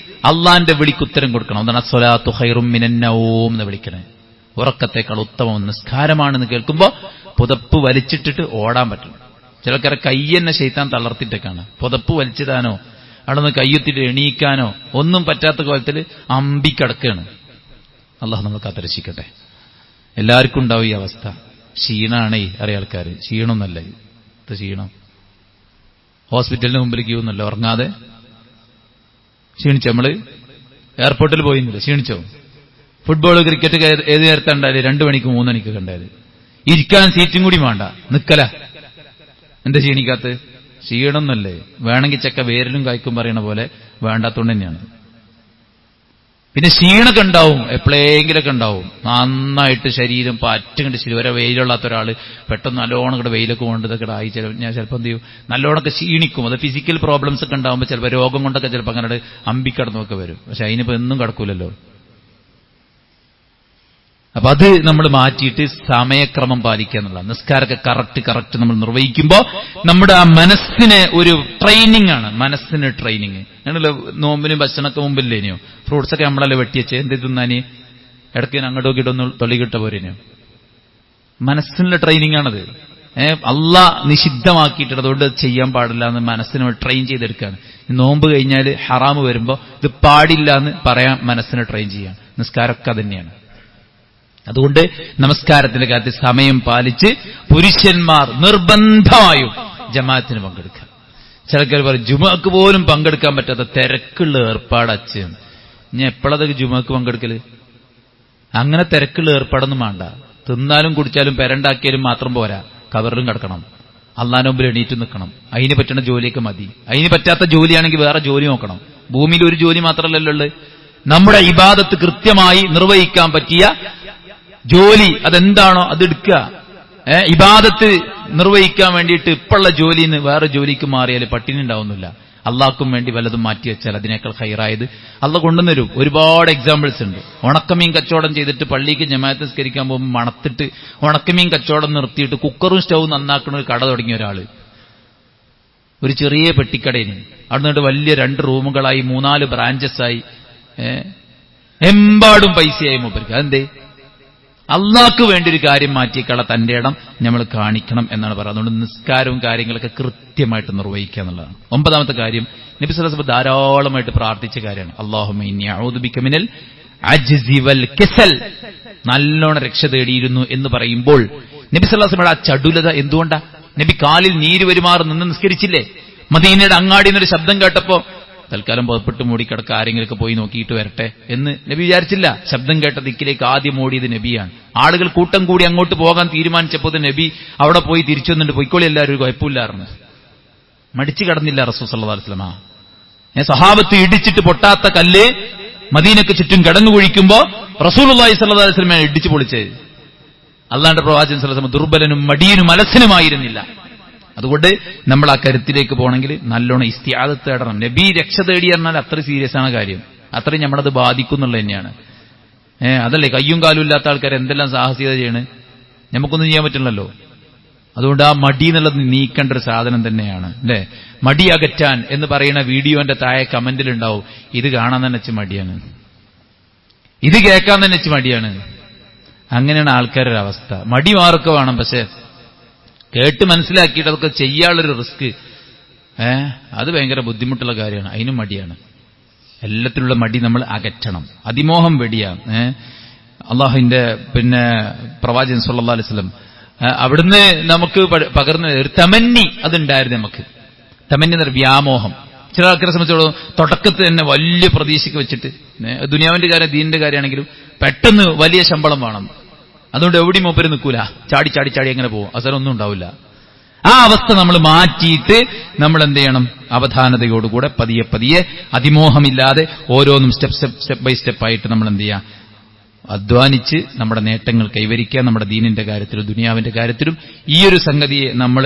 അള്ളാന്റെ വിളിക്ക് ഉത്തരം കൊടുക്കണം. അതാണ് അസ്സലാത്തു ഖൈറും മിനൻ നൗം എന്ന് വിളിക്കണേ. ഉറക്കത്തേക്കാൾ ഉത്തമം നിസ്കാരമാണെന്ന് കേൾക്കുമ്പോ പുതപ്പ് വലിച്ചിട്ടിട്ട് ഓടാൻ പറ്റും. ചിലക്കാരെ കയ്യെന്നെ ശൈത്താൻ തളർത്തിട്ടേക്കാണ്. പുതപ്പ് വലിച്ചിടാനോ അവിടെ നിന്ന് കയ്യെത്തിട്ട് എണീക്കാനോ ഒന്നും പറ്റാത്ത കോലത്തിൽ അമ്പിക്കടക്കുകയാണ്. അള്ളാഹു നമ്മൾ കാത്തുരക്ഷിക്കട്ടെ. എല്ലാവർക്കും ഉണ്ടാവും ഈ അവസ്ഥ. ക്ഷീണാണേ അറിയ ആൾക്കാർ. ക്ഷീണമൊന്നല്ല ഇത്, ക്ഷീണം ഹോസ്പിറ്റലിന് മുമ്പിൽ ക്യൂ ഒന്നല്ല. ഉറങ്ങാതെ ക്ഷീണിച്ചോ? നമ്മള് എയർപോർട്ടിൽ പോയിന്നില്ല, ക്ഷീണിച്ചോ? ഫുട്ബോൾ, ക്രിക്കറ്റ് ഏത് നേരത്തെ ഉണ്ടായാലും 2 മണിക്ക് 3 മണിക്കൊക്കെ ഉണ്ടായാലും ഇരിക്കാൻ സീറ്റും കൂടി വേണ്ട, നിക്കല. എന്താ ക്ഷീണിക്കാത്ത? ക്ഷീണമൊന്നല്ലേ. വേണമെങ്കിൽ ചെക്ക വേരിലും കായ്ക്കും പറയണ പോലെ വേണ്ടാത്തോണ്ട് തന്നെയാണ്. പിന്നെ ക്ഷീണൊക്കെ ഉണ്ടാവും, എപ്പോഴെങ്കിലൊക്കെ ഉണ്ടാവും. നന്നായിട്ട് ശരീരം പറ്റുകൊണ്ട് ശരി. വരെ വെയിലുള്ളാത്ത ഒരാള് പെട്ടെന്ന് നല്ലോണം കൂടെ വെയിലൊക്കെ കൊണ്ട് ഇതൊക്കെ ആയി ഞാൻ ചിലപ്പോൾ എന്ത് ചെയ്യും, നല്ലോണമൊക്കെ ക്ഷീണിക്കും. അത് ഫിസിക്കൽ പ്രോബ്ലംസ് ഒക്കെ ഉണ്ടാകുമ്പോൾ ചിലപ്പോൾ രോഗം കൊണ്ടൊക്കെ ചിലപ്പോൾ അങ്ങനെ അമ്പിക്കടന്നൊക്കെ വരും. പക്ഷെ അതിനിപ്പോൾ എന്നും കിടക്കൂലല്ലോ. അപ്പൊ അത് നമ്മൾ മാറ്റിയിട്ട് സമയക്രമം പാലിക്കുക എന്നുള്ള, നിസ്കാരമൊക്കെ കറക്റ്റ് നമ്മൾ നിർവഹിക്കുമ്പോൾ നമ്മുടെ ആ മനസ്സിന് ഒരു ട്രെയിനിങ് ആണ്. മനസ്സിന് ട്രെയിനിങ്. ഞങ്ങള് നോമ്പിന് ഭക്ഷണമൊക്കെ മുമ്പില്ലേനെയോ, ഫ്രൂട്ട്സൊക്കെ നമ്മളല്ലേ വെട്ടിവെച്ച് എന്ത് തിന്നാനി ഇടയ്ക്ക് അങ്ങോട്ടോ കിട്ടൊന്ന് തൊള്ളി കിട്ട പോരേനെയോ. മനസ്സിനുള്ള ട്രെയിനിങ് ആണത്. അള്ളാഹ് നിഷിദ്ധമാക്കിയിട്ടുണ്ട്, അതുകൊണ്ട് ചെയ്യാൻ പാടില്ല എന്ന് മനസ്സിനെ ട്രെയിൻ ചെയ്തെടുക്കുകയാണ്. നോമ്പ് കഴിഞ്ഞാൽ ഹറാമ് വരുമ്പോൾ ഇത് പാടില്ല എന്ന് പറയാൻ മനസ്സിനെ ട്രെയിൻ ചെയ്യാണ്. നിസ്കാരമൊക്കെ തന്നെയാണ്. അതുകൊണ്ട് നമസ്കാരത്തിന്റെ കാര്യത്തിൽ സമയം പാലിച്ച് പുരുഷന്മാർ നിർബന്ധമായും ജമാഅത്തിന് പങ്കെടുക്കുക. ചിലക്കാർ പറയും ജുമുഅക്ക് പോലും പങ്കെടുക്കാൻ പറ്റാത്ത തിരക്കുള്ള ഏർപ്പാട് അച്ഛൻ. ഞാൻ എപ്പോഴതൊക്കെ ജുമുഅക്ക് പങ്കെടുക്കല്? അങ്ങനെ തിരക്കുള്ള ഏർപ്പാടൊന്നും വേണ്ട. തിന്നാലും കുടിച്ചാലും പെരണ്ടാക്കിയാലും മാത്രം പോരാ, കവറിലും കിടക്കണം, അള്ളാന്റെ മുമ്പിൽ എണീറ്റ് നിൽക്കണം. അതിന് പറ്റുന്ന ജോലിയൊക്കെ മതി. അതിന് പറ്റാത്ത ജോലിയാണെങ്കിൽ വേറെ ജോലി നോക്കണം. ഭൂമിയിൽ ഒരു ജോലി മാത്രമല്ലല്ലോ ഉള്ളത്. നമ്മുടെ ഇബാദത്ത് കൃത്യമായി നിർവഹിക്കാൻ പറ്റിയ ജോലി അതെന്താണോ അതെടുക്കുക. ഇബാദത്ത് നിർവഹിക്കാൻ വേണ്ടിയിട്ട് ഇപ്പോഴുള്ള ജോലിയിൽ നിന്ന് വേറെ ജോലിക്ക് മാറിയാൽ പട്ടിണി ഉണ്ടാവുന്നില്ല. അള്ളാഹ്ക്കും വേണ്ടി വല്ലതും മാറ്റി വെച്ചാൽ അതിനേക്കാൾ ഹൈറായത് അള്ളാഹ് കൊണ്ടുവരും. ഒരുപാട് എക്സാമ്പിൾസ് ഉണ്ട്. ഉണക്കമീൻ കച്ചവടം ചെയ്തിട്ട് പള്ളിക്ക് ജമാഅത്ത് നിസ്കരിക്കാൻ പോകുമ്പോൾ മണത്തിട്ട് ഉണക്കമീൻ കച്ചവടം നിർത്തിയിട്ട് കുക്കറും സ്റ്റൗവും നന്നാക്കുന്ന ഒരു കട തുടങ്ങിയ ഒരാള്, ഒരു ചെറിയ പെട്ടിക്കടയിന്. അവിടെ നിന്നിട്ട് വലിയ 2 റൂമുകളായി 3-4 ബ്രാഞ്ചസായി, എമ്പാടും പൈസയായി മൂപ്പർക്ക്. അതെന്തേ? അള്ളാഹ്ക്ക് വേണ്ടി ഒരു കാര്യം മാറ്റിയേക്കാളെ തന്റെ ഇടം നമ്മൾ കാണിക്കണം എന്നാണ് പറയുന്നത്. അതുകൊണ്ട് നിസ്കാരവും കാര്യങ്ങളൊക്കെ കൃത്യമായിട്ട് നിർവഹിക്കുക എന്നുള്ളതാണ്. 9ാമത്തെ കാര്യം, നബി സല്ലല്ലാഹു അലൈഹി വസല്ലം ധാരാളമായിട്ട് പ്രാർത്ഥിച്ച കാര്യമാണ്. അല്ലാഹുമ്മ ഇന്നി അഊദു ബിക മിനൽ അജ്സി വൽ കസൽ. നല്ലോണം രക്ഷ തേടിയിരുന്നു എന്ന് പറയുമ്പോൾ നബി സല്ലല്ലാഹു അലൈഹി വസല്ലം ആ ചടുലത എന്തുകൊണ്ടാ? നബി കാലിൽ നീര് വരുമാറ് നിന്ന് നിസ്കരിച്ചില്ലേ? മദീനയുടെ അങ്ങാടിയിൽ നിന്നൊരു ശബ്ദം കേട്ടപ്പോ തൽക്കാലം പുറപ്പെട്ട് മൂടിക്കിടക്കുക, ആരെങ്കിലൊക്കെ പോയി നോക്കിയിട്ട് വരട്ടെ എന്ന് നബി വിചാരിച്ചില്ല. ശബ്ദം കേട്ട ദിക്കിലേക്ക് ആദ്യം ഓടിയത് നബിയാണ്. ആളുകൾ കൂട്ടം കൂടി അങ്ങോട്ട് പോകാൻ തീരുമാനിച്ചപ്പോൾ നബി അവിടെ പോയി തിരിച്ചു വന്നിട്ട് പൊയ്ക്കോളി എല്ലാവരും, ഒരു കുഴപ്പമില്ലായിരുന്നു. മടിച്ചു കിടന്നില്ല റസൂൽ സല്ലല്ലാഹു അലൈഹി വസല്ലം. സഹാബത്ത് ഇടിച്ചിട്ട് പൊട്ടാത്ത കല്ല് മദീനക്ക് ചുറ്റും കിടന്നുകുഴിക്കുമ്പോ റസൂലുള്ളാഹി സ്വല്ലല്ലാഹു അലൈഹി വസല്ലം ഇടിച്ചു പൊളിച്ചത്. അള്ളാഹുവിന്റെ പ്രവാചകൻ സല്ലല്ലാഹു അലൈഹി വസല്ലം ദുർബലനും മടിയനും അലസനുമായിരുന്നില്ല. അതുകൊണ്ട് നമ്മൾ ആ കരുത്തിലേക്ക് പോകണമെങ്കിൽ നല്ലോണം ഇസ്തിആദത്ത് തേടണം. നബി രക്ഷ തേടി പറഞ്ഞാൽ അത്ര സീരിയസ് ആണ് കാര്യം, അത്രയും നമ്മളത് ബാധിക്കുന്നുള്ളത് തന്നെയാണ്. അതല്ലേ കയ്യും കാലും ഇല്ലാത്ത ആൾക്കാർ എന്തെല്ലാം സാഹസികത ചെയ്യണ്, നമുക്കൊന്നും ചെയ്യാൻ പറ്റില്ലല്ലോ. അതുകൊണ്ട് ആ മടി എന്നുള്ളത് നീക്കേണ്ട ഒരു സാധനം തന്നെയാണ് അല്ലേ. മടി അകറ്റാൻ എന്ന് പറയുന്ന വീഡിയോന്റെ താഴെ കമന്റിലുണ്ടാവും, ഇത് കാണാൻ തന്നെ വെച്ച് മടിയാണ്, ഇത് കേൾക്കാൻ തന്നെ വെച്ച് മടിയാണ്. അങ്ങനെയാണ് ആൾക്കാരുടെ അവസ്ഥ. മടി മാറൊക്കെ വേണം, പക്ഷെ കേട്ട് മനസ്സിലാക്കിയിട്ട് അതൊക്കെ ചെയ്യാനുള്ളൊരു റിസ്ക് അത് ഭയങ്കര ബുദ്ധിമുട്ടുള്ള കാര്യമാണ്. അതിനും മടിയാണ്. എല്ലാത്തിലുള്ള മടി നമ്മൾ അകറ്റണം. അതിമോഹം വെടിയാം. അള്ളാഹുവിന്റെ പ്രവാചകൻ സല്ലല്ലാഹു അലൈഹി വസല്ലം അവിടുന്ന് നമുക്ക് പകർന്ന ഒരു തമന്നി അതുണ്ടായിരുന്നു. നമുക്ക് തമന്നി എന്നൊരു വ്യാമോഹം. ചില ആൾക്കാരെ സംബന്ധിച്ചോളം തുടക്കത്തിൽ തന്നെ വലിയ പ്രതീക്ഷയ്ക്ക് വെച്ചിട്ട് ദുനിയാവിന്റെ കാര്യം ദീനിന്റെ കാര്യമാണെങ്കിലും പെട്ടെന്ന് വലിയ ശമ്പളം വേണം, അതുകൊണ്ട് എവിടെയും മൂപ്പര് നിൽക്കൂല, ചാടി ചാടി ചാടി അങ്ങനെ പോകും, അവസരമൊന്നും ഉണ്ടാവില്ല. ആ അവസ്ഥ നമ്മൾ മാറ്റിയിട്ട് നമ്മൾ എന്ത് ചെയ്യണം? അവധാനതയോടുകൂടെ പതിയെ പതിയെ അതിമോഹമില്ലാതെ ഓരോന്നും സ്റ്റെപ്പ് ബൈ സ്റ്റെപ്പായിട്ട് നമ്മൾ എന്ത് ചെയ്യാം? അധ്വാനിച്ച് നമ്മുടെ നേട്ടങ്ങൾ കൈവരിക്കുക. നമ്മുടെ ദീനിന്റെ കാര്യത്തിലും ദുനിയാവിന്റെ കാര്യത്തിലും ഈ ഒരു സംഗതിയെ നമ്മൾ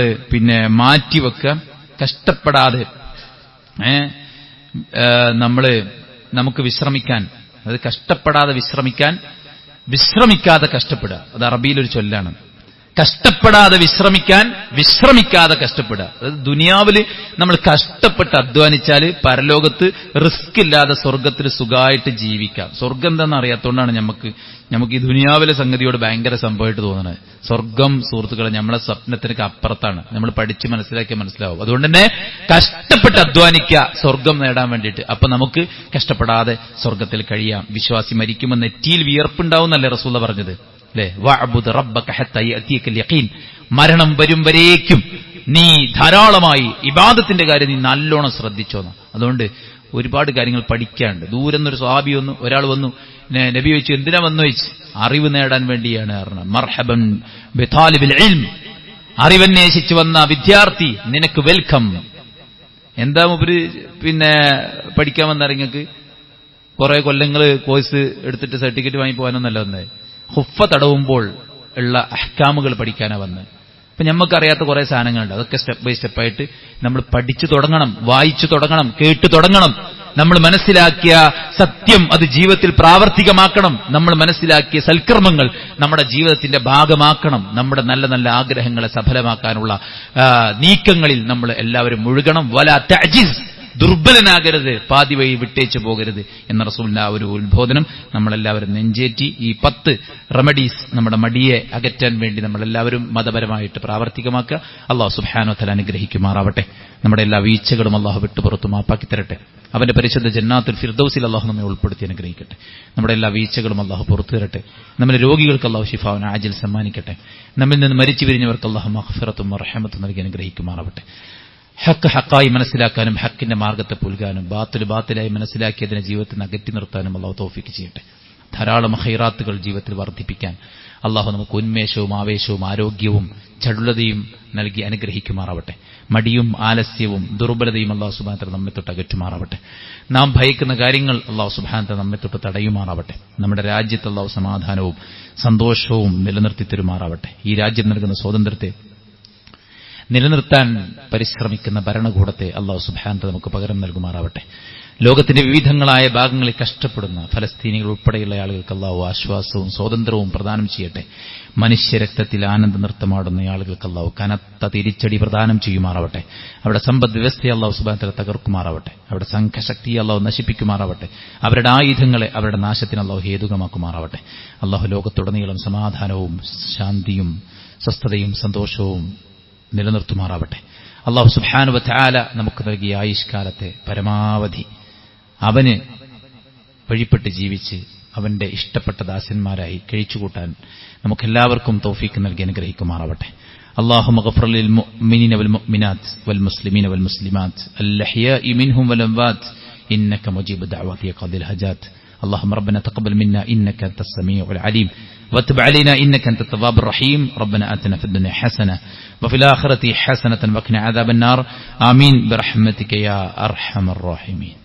മാറ്റിവെക്കുക. കഷ്ടപ്പെടാതെ നമുക്ക് വിശ്രമിക്കാൻ, അത് കഷ്ടപ്പെടാതെ വിശ്രമിക്കാതെ കഷ്ടപ്പെടുക. അത് അറബിയിലൊരു ചൊല്ലാണ്. കഷ്ടപ്പെടാതെ വിശ്രമിക്കാൻ, വിശ്രമിക്കാതെ കഷ്ടപ്പെടുക. അതായത് ദുനിയാവിൽ നമ്മൾ കഷ്ടപ്പെട്ട് അധ്വാനിച്ചാൽ പരലോകത്ത് റിസ്ക് ഇല്ലാതെ സ്വർഗത്തിൽ സുഖമായിട്ട് ജീവിക്കാം. സ്വർഗം എന്താണെന്ന് അറിയാത്തതുകൊണ്ടാണ് നമുക്ക് ഈ ദുനിയാവിലെ സംഗതിയോട് ഭയങ്കര സംഭവമായിട്ട് തോന്നുന്നത്. സ്വർഗം സുഹൃത്തുക്കളെ നമ്മളെ സ്വപ്നത്തിനൊക്കെ അപ്പുറത്താണ്. നമ്മൾ പഠിച്ച് മനസ്സിലാക്കിയാൽ മനസ്സിലാവും. അതുകൊണ്ട് തന്നെ കഷ്ടപ്പെട്ട് അധ്വാനിക്കുക സ്വർഗം നേടാൻ വേണ്ടിയിട്ട്. അപ്പൊ നമുക്ക് കഷ്ടപ്പെടാതെ സ്വർഗത്തിൽ കഴിയാം. വിശ്വാസി മരിക്കുമ്പോൾ നെറ്റിയിൽ വിയർപ്പുണ്ടാവും എന്നല്ലേ റസൂല പറഞ്ഞത് അല്ലേ? വഅബ്ദുർ റബ്ബക ഹത്താ യഅതിയകൽ യഖീൻ. മരണം വരും വരേക്കും നീ ധാരാളമായി ഇബാദത്തിന്റെ കാര്യം നീ നല്ലോണം ശ്രദ്ധിച്ചോന്ന്. അതുകൊണ്ട് ഒരുപാട് കാര്യങ്ങൾ പഠിക്കാനുണ്ട്. ദൂരെന്നൊരു സ്വഹാബി ഒരാൾ വന്നു, നബി ചോദിച്ചു എന്തിനാ വന്നു ചോദിച്ചു. അറിവ് നേടാൻ വേണ്ടിയാണ് പറഞ്ഞത്. മർഹബൻ ബിതാലിബിൽ ഇൽം, അറിവന്വേഷിച്ചു വന്ന വിദ്യാർത്ഥി നിനക്ക് വെൽക്കം. എന്താ മൂപ്പര് പഠിക്കാൻ വന്ന നിങ്ങൾക്ക് കുറെ കൊല്ലങ്ങൾ കോഴ്സ് എടുത്തിട്ട് സർട്ടിഫിക്കറ്റ് വാങ്ങി പോകാനൊന്നല്ല വന്നത്. ഹുഫ തടവുമ്പോൾ ഉള്ള അഹ്കാമുകൾ പഠിക്കാനാണ് വന്നത്. അപ്പൊ നമുക്കറിയാത്ത കുറെ സാധനങ്ങളുണ്ട്. അതൊക്കെ സ്റ്റെപ്പ് ബൈ സ്റ്റെപ്പായിട്ട് നമ്മൾ പഠിച്ചു തുടങ്ങണം, വായിച്ചു തുടങ്ങണം, കേട്ടു തുടങ്ങണം. നമ്മൾ മനസ്സിലാക്കിയ സത്യം അത് ജീവിതത്തിൽ പ്രാവർത്തികമാക്കണം. നമ്മൾ മനസ്സിലാക്കിയ സൽക്കർമ്മങ്ങൾ നമ്മുടെ ജീവിതത്തിന്റെ ഭാഗമാക്കണം. നമ്മുടെ നല്ല നല്ല ആഗ്രഹങ്ങളെ സഫലമാക്കാനുള്ള നീക്കങ്ങളിൽ നമ്മൾ എല്ലാവരും മുഴുകണം. വലാ തഅജിസ്, ദുർബലനാകരുത്, പാതി വഴി വിട്ടേച്ചു പോകരുത് എന്ന റസൂലിന്റെ ആ ഒരു ഉത്ബോധനം നമ്മളെല്ലാവരും നെഞ്ചേറ്റി ഈ 10 റെമഡീസ് നമ്മുടെ മടിയെ അകറ്റാൻ വേണ്ടി നമ്മളെല്ലാവരും മതപരമായിട്ട് പ്രാവർത്തികമാക്കുക. അല്ലാഹു സുബ്ഹാനഹു വ തആല അനുഗ്രഹിക്കുമാറാവട്ടെ. നമ്മുടെ എല്ലാ വീഴ്ചകളും അല്ലാഹു വിട്ടുപുറത്തു മാപ്പാക്കി തരട്ടെ. അവന്റെ പരിശുദ്ധ ജന്നാത്തുൽ ഫിർദൗസിൽ അല്ലാഹു നമ്മെ ഉൾപ്പെടുത്തി അനുഗ്രഹിക്കട്ടെ. നമ്മുടെ എല്ലാ വീഴ്ചകളും അല്ലാഹു പുറത്തു തരട്ടെ. നമ്മുടെ രോഗികൾക്ക് അല്ലാഹു ശിഫാഉൻ ആജിൽ സമ്മാനിക്കട്ടെ. നമ്മിൽ നിന്ന് മരിച്ചു പിരിഞ്ഞവർക്ക് അല്ലാഹു മഗ്ഫിറത്തും റഹ്മത്തും നൽകി അനുഗ്രഹിക്കുമാറാവട്ടെ. ഹക്ക് ഹക്കായി മനസ്സിലാക്കാനും ഹക്കിന്റെ മാർഗത്തെ പുൽകാനും ബാത്തില് ബാത്തിലായി മനസ്സിലാക്കി അതിനെ ജീവിതത്തിൽ നിന്ന് അകറ്റി നിർത്താനും അല്ലാഹു തൗഫീക്ക് ചെയ്യട്ടെ. ധാരാളം ഖൈറാത്തുകൾ ജീവിതത്തിൽ വർദ്ധിപ്പിക്കാൻ അല്ലാഹു നമുക്ക് ഉന്മേഷവും ആവേശവും ആരോഗ്യവും ചടുലതയും നൽകി അനുഗ്രഹിക്കുമാറാവട്ടെ. മടിയും ആലസ്യവും ദുർബലതയും അല്ലാഹു സുബ്ഹാനഹു വ തആല നമ്മെ തൊട്ട് അകറ്റുമാറാവട്ടെ. നാം ഭയക്കുന്ന കാര്യങ്ങൾ അല്ലാഹു സുബ്ഹാനഹു വ തആല നമ്മെ തൊട്ട് തടയുമാറാവട്ടെ. നമ്മുടെ രാജ്യത്ത് അല്ലാഹു സമാധാനവും സന്തോഷവും നിലനിർത്തി തരുമാറാവട്ടെ. ഈ രാജ്യം നൽകുന്ന സ്വാതന്ത്ര്യത്തെ നിലനിർത്താൻ പരിശ്രമിക്കുന്ന ഭരണകൂടത്തെ അല്ലാഹു സുബ്ഹാനഹു വ തആല നമുക്ക് പകരം നൽകുമാറാവട്ടെ. ലോകത്തിന്റെ വിവിധങ്ങളായ ഭാഗങ്ങളിൽ കഷ്ടപ്പെടുന്ന ഫലസ്തീനികൾ ഉൾപ്പെടെയുള്ള ആളുകൾക്ക് അല്ലാഹു ആശ്വാസവും സ്വാതന്ത്ര്യവും പ്രദാനം ചെയ്യട്ടെ. മനുഷ്യരക്തത്തിൽ ആനന്ദ നൃത്തമാടുന്ന ആളുകൾക്ക് അല്ലാഹു കനത്ത തിരിച്ചടി പ്രദാനം ചെയ്യുമാറാവട്ടെ. അവരുടെ സമ്പദ് വ്യവസ്ഥയെ അല്ലാഹു സുബ്ഹാനഹു വ തആല തകർക്കുമാറാവട്ടെ. അവരുടെ സംഘശക്തിയെ അല്ലാഹു നശിപ്പിക്കുമാറാവട്ടെ. അവരുടെ ആയുധങ്ങളെ അവരുടെ നാശത്തിന് അല്ലാഹു ഹേതുകമാക്കുമാറാവട്ടെ. അല്ലാഹു ലോകത്തുടനീളം സമാധാനവും ശാന്തിയും സ്വസ്ഥതയും സന്തോഷവും നിലനിർത്തുമാറാവട്ടെ. അല്ലാഹു സുബ്ഹാനഹു വ തആല നമുക്ക് നൽകിയ ആയുഷ്കാലത്തെ പരമാവധി അവന് വഴിപ്പെട്ട് ജീവിച്ച് അവന്റെ ഇഷ്ടപ്പെട്ട ദാസന്മാരായി കഴിച്ചുകൂട്ടാൻ നമുക്കെല്ലാവർക്കും തൗഫീക്ക് നൽകി അനുഗ്രഹിക്കുമാറാവട്ടെ. اللهم اغفر للمؤمنين والمؤمنات والمسلمين والمسلمات الأحياء منهم والأموات إنك مجيب الدعوات يا قاضي الحاجات. اللهم ربنا تقبل منا إنك أنت السميع العليم وتب علينا إنك أنت التواب الرحيم. ربنا آتنا في الدنيا حسنة وفي الآخرة حسنة وقنا عذاب النار. آمين برحمتك يا أرحم الراحمين.